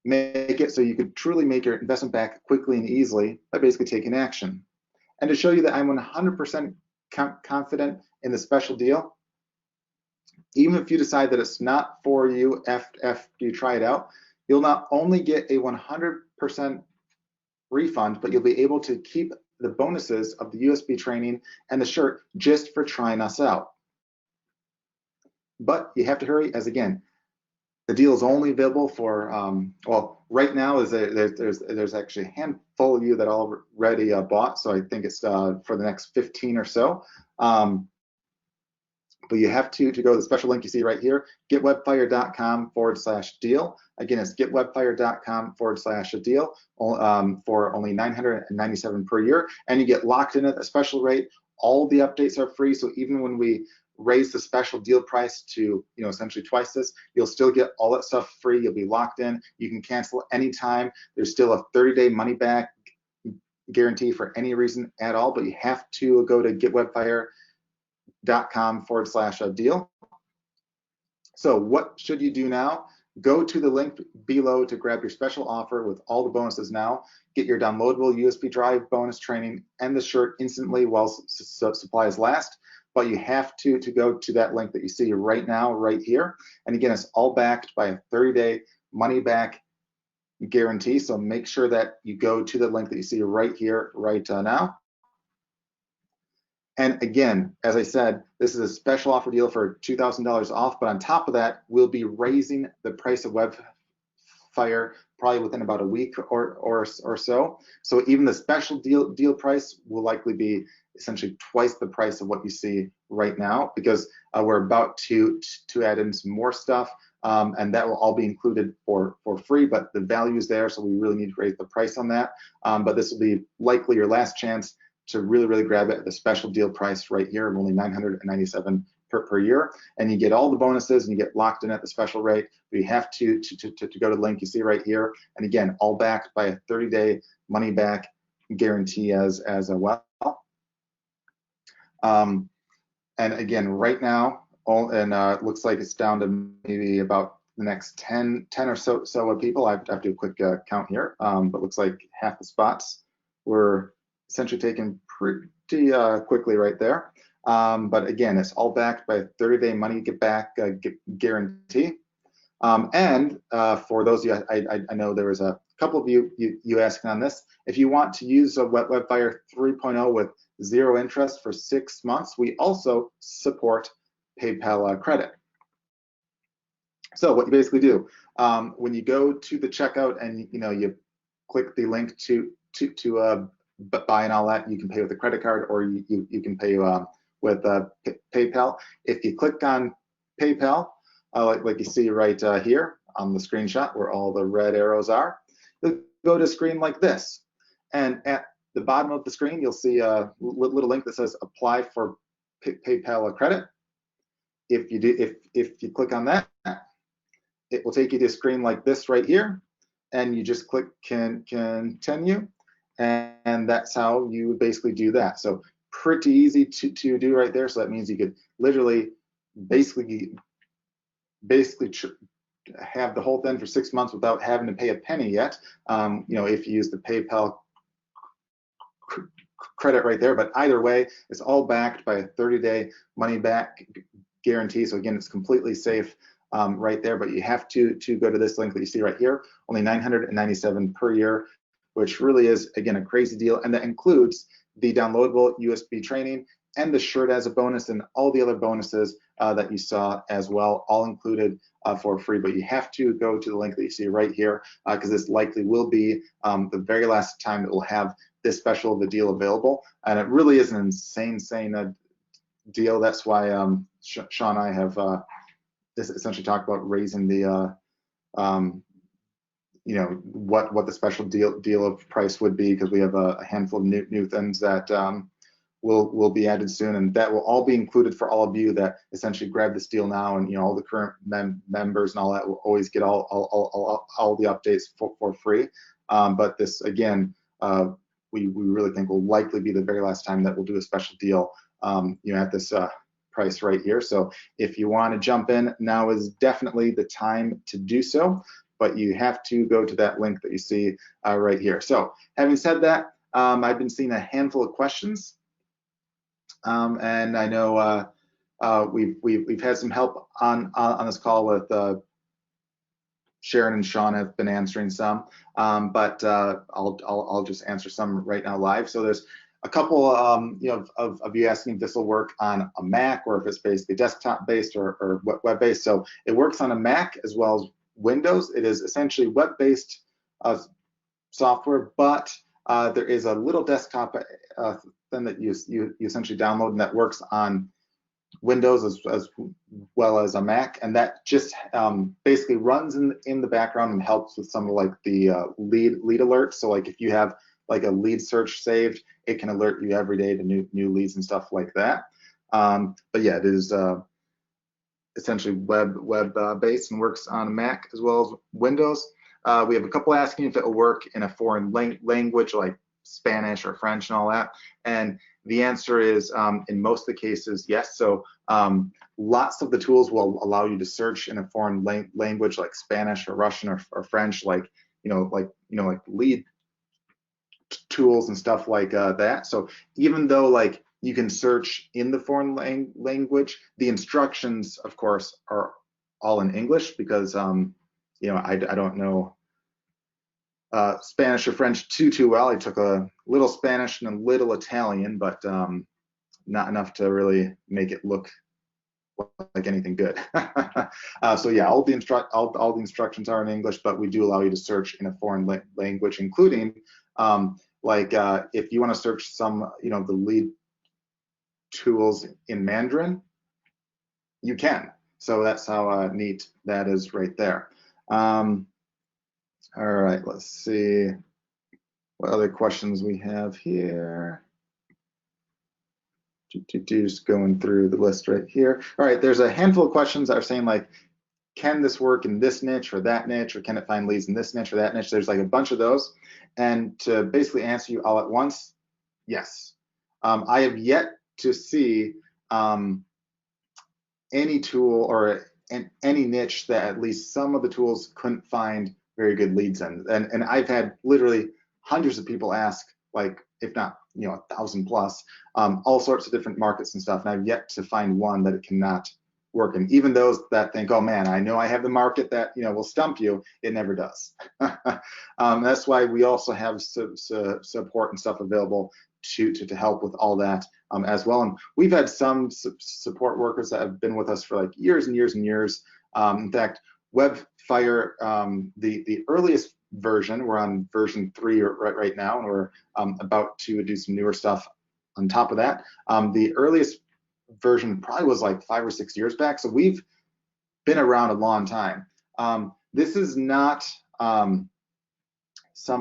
make it so you could truly make your investment back quickly and easily by basically taking action. And to show you that I'm 100% confident in the special deal, even if you decide that it's not for you after you try it out, you'll not only get a 100% refund, but you'll be able to keep the bonuses of the USB training and the shirt just for trying us out. But you have to hurry, as again, the deal is only available for, well, right now there's actually a handful of you that already bought, so I think it's for the next 15 or so. But you have to go to the special link you see right here, getwebfire.com/deal. Again, it's getwebfire.com/deal for only $997 per year, and you get locked in at a special rate. All the updates are free, so even when we raise the special deal price to essentially twice this, you'll still get all that stuff free. You'll be locked in. You can cancel anytime. There's still a 30-day money back guarantee for any reason at all, but you have to go to getwebfire.com/deal. So what should you do now? Go to the link below to grab your special offer with all the bonuses now. Get your downloadable USB drive bonus training and the shirt instantly while supplies last. But you have to go to that link that you see right now, right here. And again, it's all backed by a 30-day money back guarantee. So make sure that you go to the link that you see right here, right now. And again, as I said, this is a special offer deal for $2,000 off, but on top of that, we'll be raising the price of Webfire probably within about a week or so. So even the special deal price will likely be essentially twice the price of what you see right now, because we're about to add in some more stuff, and that will all be included for free, but the value is there, so we really need to raise the price on that. But this will be likely your last chance to really grab it at the special deal price right here of only $997 per year, and you get all the bonuses and you get locked in at the special rate. But you have to go to the link you see right here, and again, all backed by a 30-day money back guarantee as well. And again, right now, it looks like it's down to maybe about the next 10 or so of people. I have to do a quick count here, but looks like half the spots were essentially taken pretty quickly right there. But again, it's all backed by a 30-day money get back guarantee. And for those of you, I know there was a couple of you asking on this. If you want to use a Webfire 3.0 with 0 interest for 6 months, we also support PayPal credit. So what you basically do when you go to the checkout and you click the link to buy and all that, you can pay with a credit card or you can pay with PayPal. If you click on PayPal, like you see right here on the screenshot where all the red arrows are, you'll go to a screen like this. And at the bottom of the screen, you'll see a little link that says apply for PayPal credit. If you click on that, it will take you to a screen like this right here, and you just click continue, and that's how you basically do that. So pretty easy to do right there. So that means you could literally basically have the whole thing for 6 months without having to pay a penny yet. If you use the PayPal credit right there, but either way, it's all backed by a 30-day money back guarantee. So again, it's completely safe right there, but you have to go to this link that you see right here, only $997 per year, which really is, again, a crazy deal. And that includes the downloadable USB training and the shirt as a bonus and all the other bonuses that you saw as well, all included for free. But you have to go to the link that you see right here because this likely will be the very last time that we'll have this special of a deal available. And it really is an insane deal. That's why Sean and I have essentially talked about raising the what the special deal of price would be, because we have a handful of new things that will be added soon, and that will all be included for all of you that essentially grab this deal now. And all the current members and all that will always get all the updates for free. But this, again, we really think will likely be the very last time that we'll do a special deal at this price right here. So if you want to jump in, now is definitely the time to do so, but you have to go to that link that you see right here. So having said that, I've been seeing a handful of questions, and I know we've had some help on this call with Sharon and Sean have been answering some, but I'll just answer some right now live. So there's a couple of you asking if this will work on a Mac or if it's basically desktop based or web based. So it works on a Mac as well as Windows. It is essentially web based software, but there is a little desktop thing that you essentially download, and that works on Windows as well as a Mac, and that just basically runs in the background and helps with some of like the lead alerts. So like if you have like a lead search saved, it can alert you every day to new leads and stuff like that. But yeah, it is essentially web based and works on Mac as well as Windows. We have a couple asking if it will work in a foreign language like Spanish or French and all that, and the answer is in most of the cases yes. So lots of the tools will allow you to search in a foreign language like Spanish or Russian or French, like lead tools and stuff like that. So even though like you can search in the foreign language, the instructions of course are all in English, because I don't know Spanish or French too well. I took a little Spanish and a little Italian, but not enough to really make it look like anything good. So yeah, all the instructions are in English, but we do allow you to search in a foreign language, including if you want to search some the lead tools in Mandarin, you can. So that's how neat that is right there. All right, let's see what other questions we have here. Just going through the list right here. All right, there's a handful of questions that are saying like, can this work in this niche or that niche, or can it find leads in this niche or that niche? There's like a bunch of those. And to basically answer you all at once, yes. I have yet to see any tool or any niche that at least some of the tools couldn't find very good leads in. And I've had literally hundreds of people ask like if not 1,000 plus, all sorts of different markets and stuff. And I've yet to find one that it cannot work in. Even those that think, oh man, I know I have the market that will stump you, it never does. That's why we also have support and stuff available to help with all that as well. And we've had some support workers that have been with us for like years and years and years. In fact, WebFire, the earliest version, we're on version 3 right now, and we're about to do some newer stuff on top of that. The earliest version probably was like 5 or 6 years back, so we've been around a long time. This is not some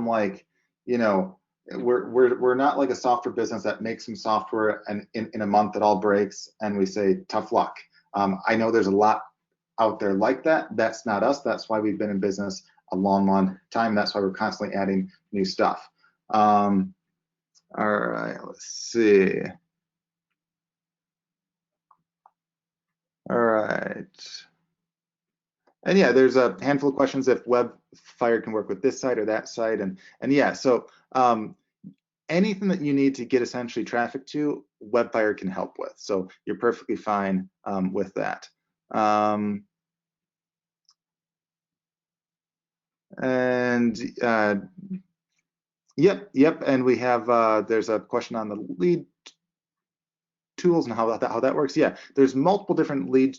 like, we're not like a software business that makes some software and in a month it all breaks and we say tough luck. I know there's a lot out there like that. That's not us. That's why we've been in business a long time. That's why we're constantly adding new stuff. All right, let's see. All right. And yeah, there's a handful of questions if WebFire can work with this site or that site. And yeah, so anything that you need to get essentially traffic to, WebFire can help with. So you're perfectly fine with that. Yep. And we have, there's a question on the lead tools and how that works. Yeah, there's multiple different lead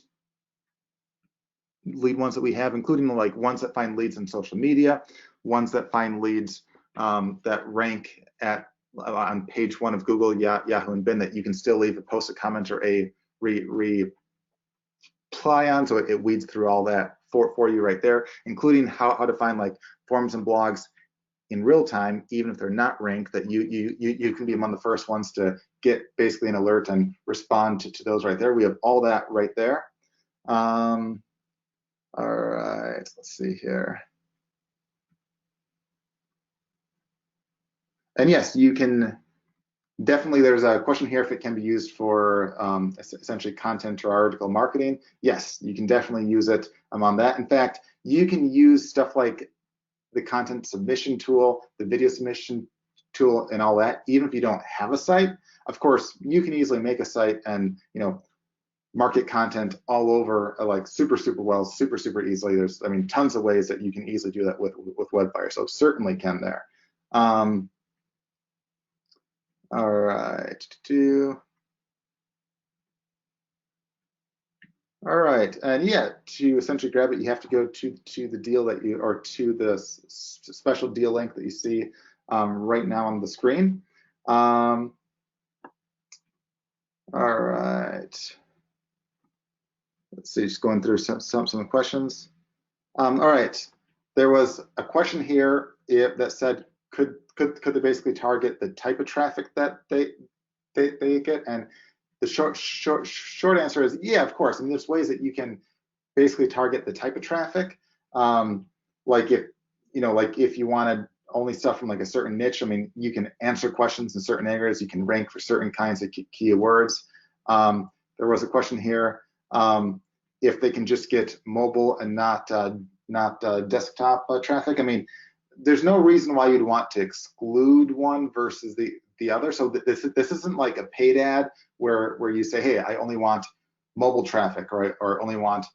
ones that we have, including like ones that find leads in social media, ones that find leads that rank on page 1 of Google, Yahoo, and Bing, that you can still leave a post, a comment, or a reply on. So it weeds through all that for you right there, including how to find like forums and blogs in real time, even if they're not ranked, that you can be among the first ones to get basically an alert and respond to those right there. We have all that right there. All right, let's see here. And yes, you can definitely, there's a question here if it can be used for essentially content or article marketing. Yes, you can definitely use it on that. In fact, you can use stuff like the content submission tool, the video submission tool, and all that, even if you don't have a site. Of course, you can easily make a site and market content all over like super well, super easily. There's, I mean, tons of ways that you can easily do that with WebFire. So certainly can there. All right. All right, and yeah, to essentially grab it, you have to go to the deal that you, or to the special deal link that you see right now on the screen. All right. Let's see, just going through some questions. All right, there was a question here that said, could they basically target the type of traffic that they get? And the short answer is yeah, of course. I mean, there's ways that you can basically target the type of traffic. Like if you wanted only stuff from like a certain niche, I mean, you can answer questions in certain areas. You can rank for certain kinds of keywords. There was a question here if they can just get mobile and not desktop traffic. I mean, there's no reason why you'd want to exclude one versus the other. So this isn't like a paid ad where you say, hey, I only want mobile traffic, or only want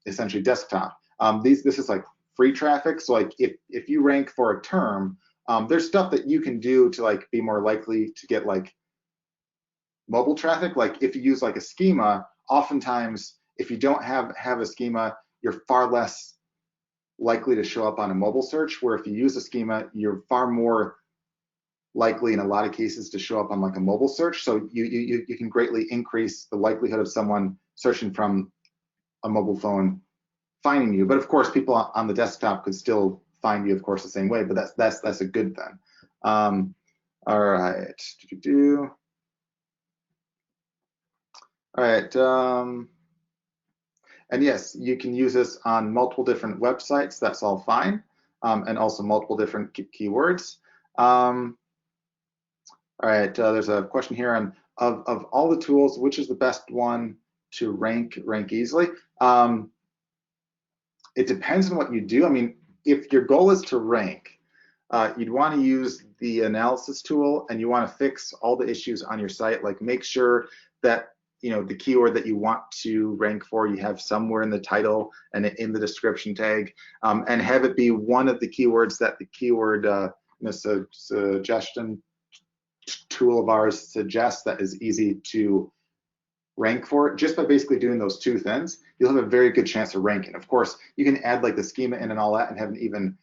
essentially desktop. This is like free traffic. So like if you rank for a term, there's stuff that you can do to like be more likely to get like mobile traffic. Like if you use like a schema, oftentimes if you don't have a schema, you're far less likely to show up on a mobile search, where if you use a schema, you're far more likely in a lot of cases to show up on like a mobile search. So you can greatly increase the likelihood of someone searching from a mobile phone finding you. But of course, people on the desktop could still find you, of course, the same way, but that's a good thing. All right. All right. And yes, you can use this on multiple different websites. That's all fine. And also multiple different keywords. All right, there's a question here on of all the tools, which is the best one to rank easily? It depends on what you do. I mean, if your goal is to rank, you'd want to use the analysis tool, and you want to fix all the issues on your site. Like make sure that the keyword that you want to rank for, you have somewhere in the title and in the description tag, and have it be one of the keywords that the keyword suggestion tool of ours suggests that is easy to rank for. Just by basically doing those two things, you'll have a very good chance of ranking. Of course, you can add like the schema in and all that and have an even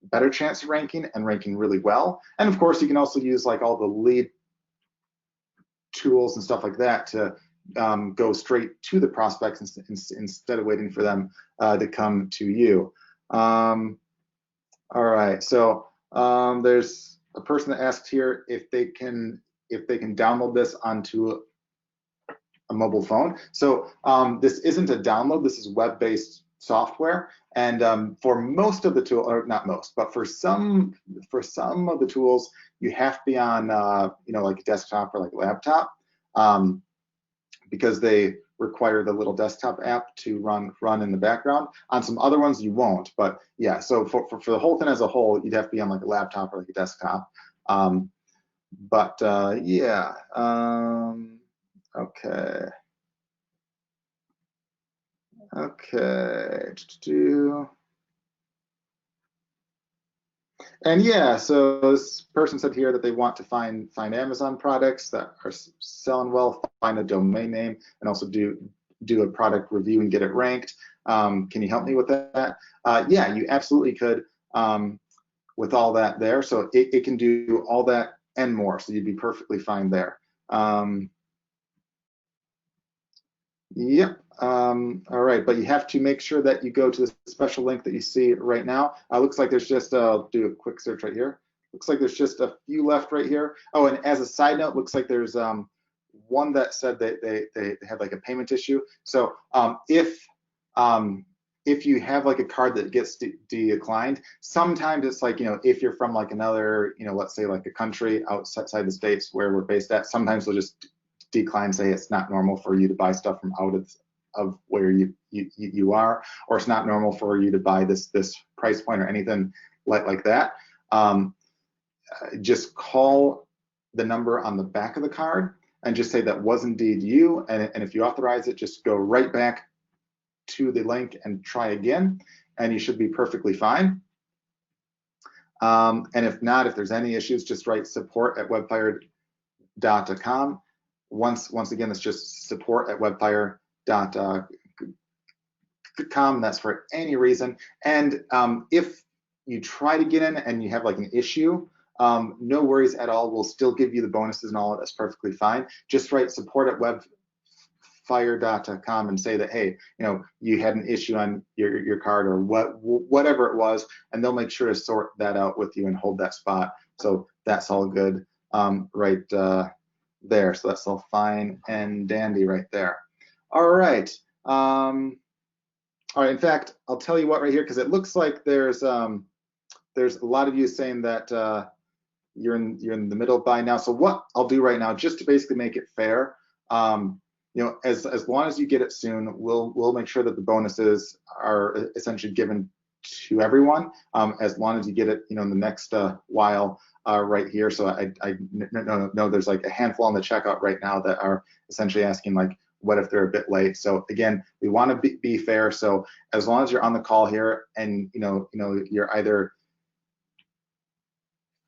better chance of ranking and ranking really well. And of course, you can also use like all the lead tools and stuff like that to go straight to the prospects instead of waiting for them to come to you. All right, so there's a person that asked here if they can download this onto a mobile phone. So this isn't a download, this is web-based software, and for most of the tool, or not most, but for some of the tools, you have to be on like a desktop or like a laptop, because they require the little desktop app to run in the background. On some other ones you won't, but yeah, so for the whole thing as a whole, you'd have to be on like a laptop or like a desktop. Yeah, okay. And yeah, so this person said here that they want to find Amazon products that are selling well, find a domain name, and also do a product review and get it ranked. Can you help me with that? Yeah, you absolutely could with all that there. So it can do all that and more. So you'd be perfectly fine there. Yep. All right, but you have to make sure that you go to the special link that you see right now. Looks like there's just, I'll do a quick search right here. Looks like there's just a few left right here. Oh, and as a side note, looks like there's one that said that they had like a payment issue. So if you have like a card that gets declined, sometimes it's like, if you're from like another, let's say like a country outside the States where we're based at, sometimes they'll just decline, say it's not normal for you to buy stuff from out of where you are, or it's not normal for you to buy this price point or anything like that. Just call the number on the back of the card and just say that was indeed you, and if you authorize it, just go right back to the link and try again, and you should be perfectly fine. And if not, if there's any issues, just write support@webfire.com. Once again, it's just support@webfire.com. That's for any reason. And if you try to get in and you have like an issue, no worries at all. We'll still give you the bonuses and all. That's perfectly fine. Just write support@webfire.com and say that, hey, you had an issue on your card or whatever it was, and they'll make sure to sort that out with you and hold that spot. So that's all good right there. So that's all fine and dandy right there. All right. All right. In fact, I'll tell you what right here, because it looks like there's a lot of you saying that you're in the middle by now. So what I'll do right now, just to basically make it fair, as long as you get it soon, we'll make sure that the bonuses are essentially given to everyone, as long as you get it, in the next while right here. So I know there's like a handful on the checkout right now that are essentially asking like, what if they're a bit late? So again, we want to be fair. So as long as you're on the call here and you're either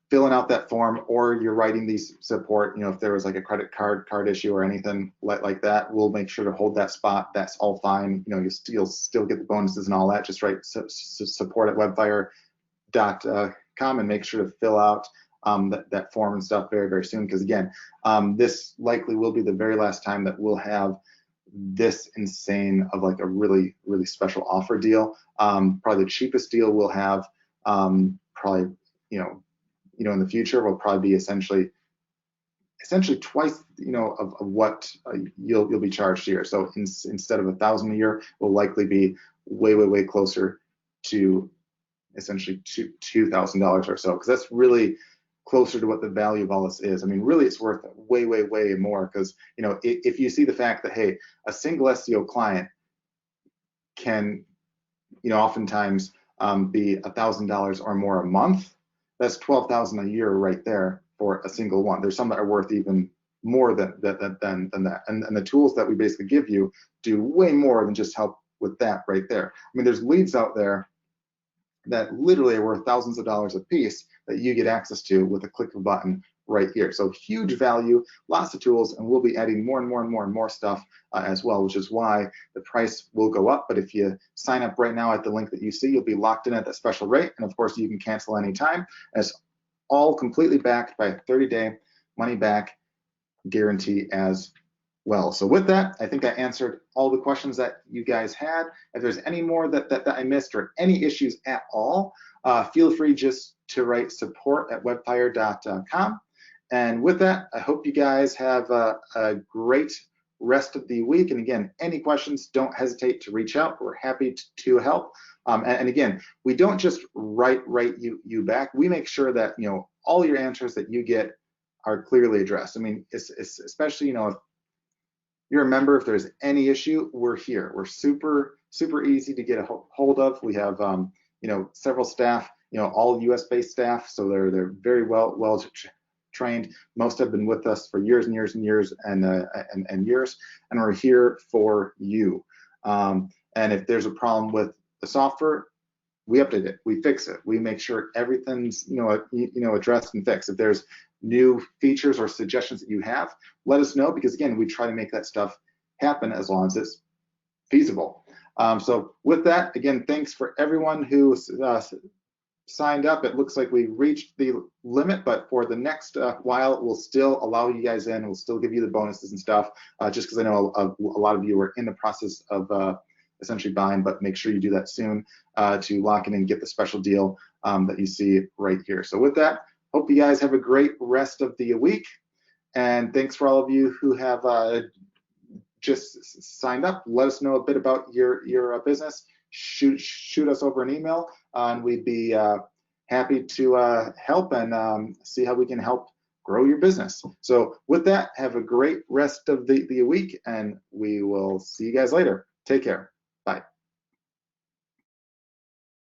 filling out that form or you're writing these support, if there was like a credit card issue or anything like that, we'll make sure to hold that spot. That's all fine. You'll still get the bonuses and all that. Just write support@webfire.com and make sure to fill out that form and stuff very, very soon. Because again, this likely will be the very last time that we'll have this insane of like a really, really special offer deal. Probably the cheapest deal we'll have, probably, in the future will probably be essentially twice, of what you'll be charged here. So instead of $1,000 a year, will likely be way closer to essentially $2,000 or so, because that's really closer to what the value of all this is. I mean, really, it's worth way more, because if you see the fact that, hey, a single SEO client can oftentimes be $1,000 or more a month, that's $12,000 a year right there for a single one. There's some that are worth even more than that. And the tools that we basically give you do way more than just help with that right there. I mean, there's leads out there that literally are worth thousands of dollars a piece that you get access to with a click of a button right here. So huge value, lots of tools, and we'll be adding more and more and more and more stuff as well, which is why the price will go up. But if you sign up right now at the link that you see, you'll be locked in at that special rate. And of course, you can cancel anytime. And it's all completely backed by a 30-day money back guarantee as well. So with that, I think I answered all the questions that you guys had. If there's any more that I missed or any issues at all, feel free just to write support@webfire.com. And with that, I hope you guys have a great rest of the week. And again, any questions, don't hesitate to reach out. We're happy to help. And again, we don't just write you back. We make sure that all your answers that you get are clearly addressed. I mean, it's especially if you're a member, if there's any issue, we're here. We're super easy to get a hold of. We have several staff, all US-based staff, so they're very well trained. Most have been with us for years and years and years and years, and we're here for you. And if there's a problem with the software, we update it, we fix it, we make sure everything's addressed and fixed. If there's new features or suggestions that you have, let us know, because again, we try to make that stuff happen as long as it's feasible. So with that, again, thanks for everyone who signed up. It looks like we reached the limit, but for the next while, we'll still allow you guys in. We'll still give you the bonuses and stuff, just because I know a lot of you are in the process of essentially buying, but make sure you do that soon to lock in and get the special deal that you see right here. So with that, hope you guys have a great rest of the week, and thanks for all of you who have just signed up. Let us know a bit about your business. Shoot us over an email, and we'd be happy to help and see how we can help grow your business. So with that, have a great rest of the week, and we will see you guys later. Take care.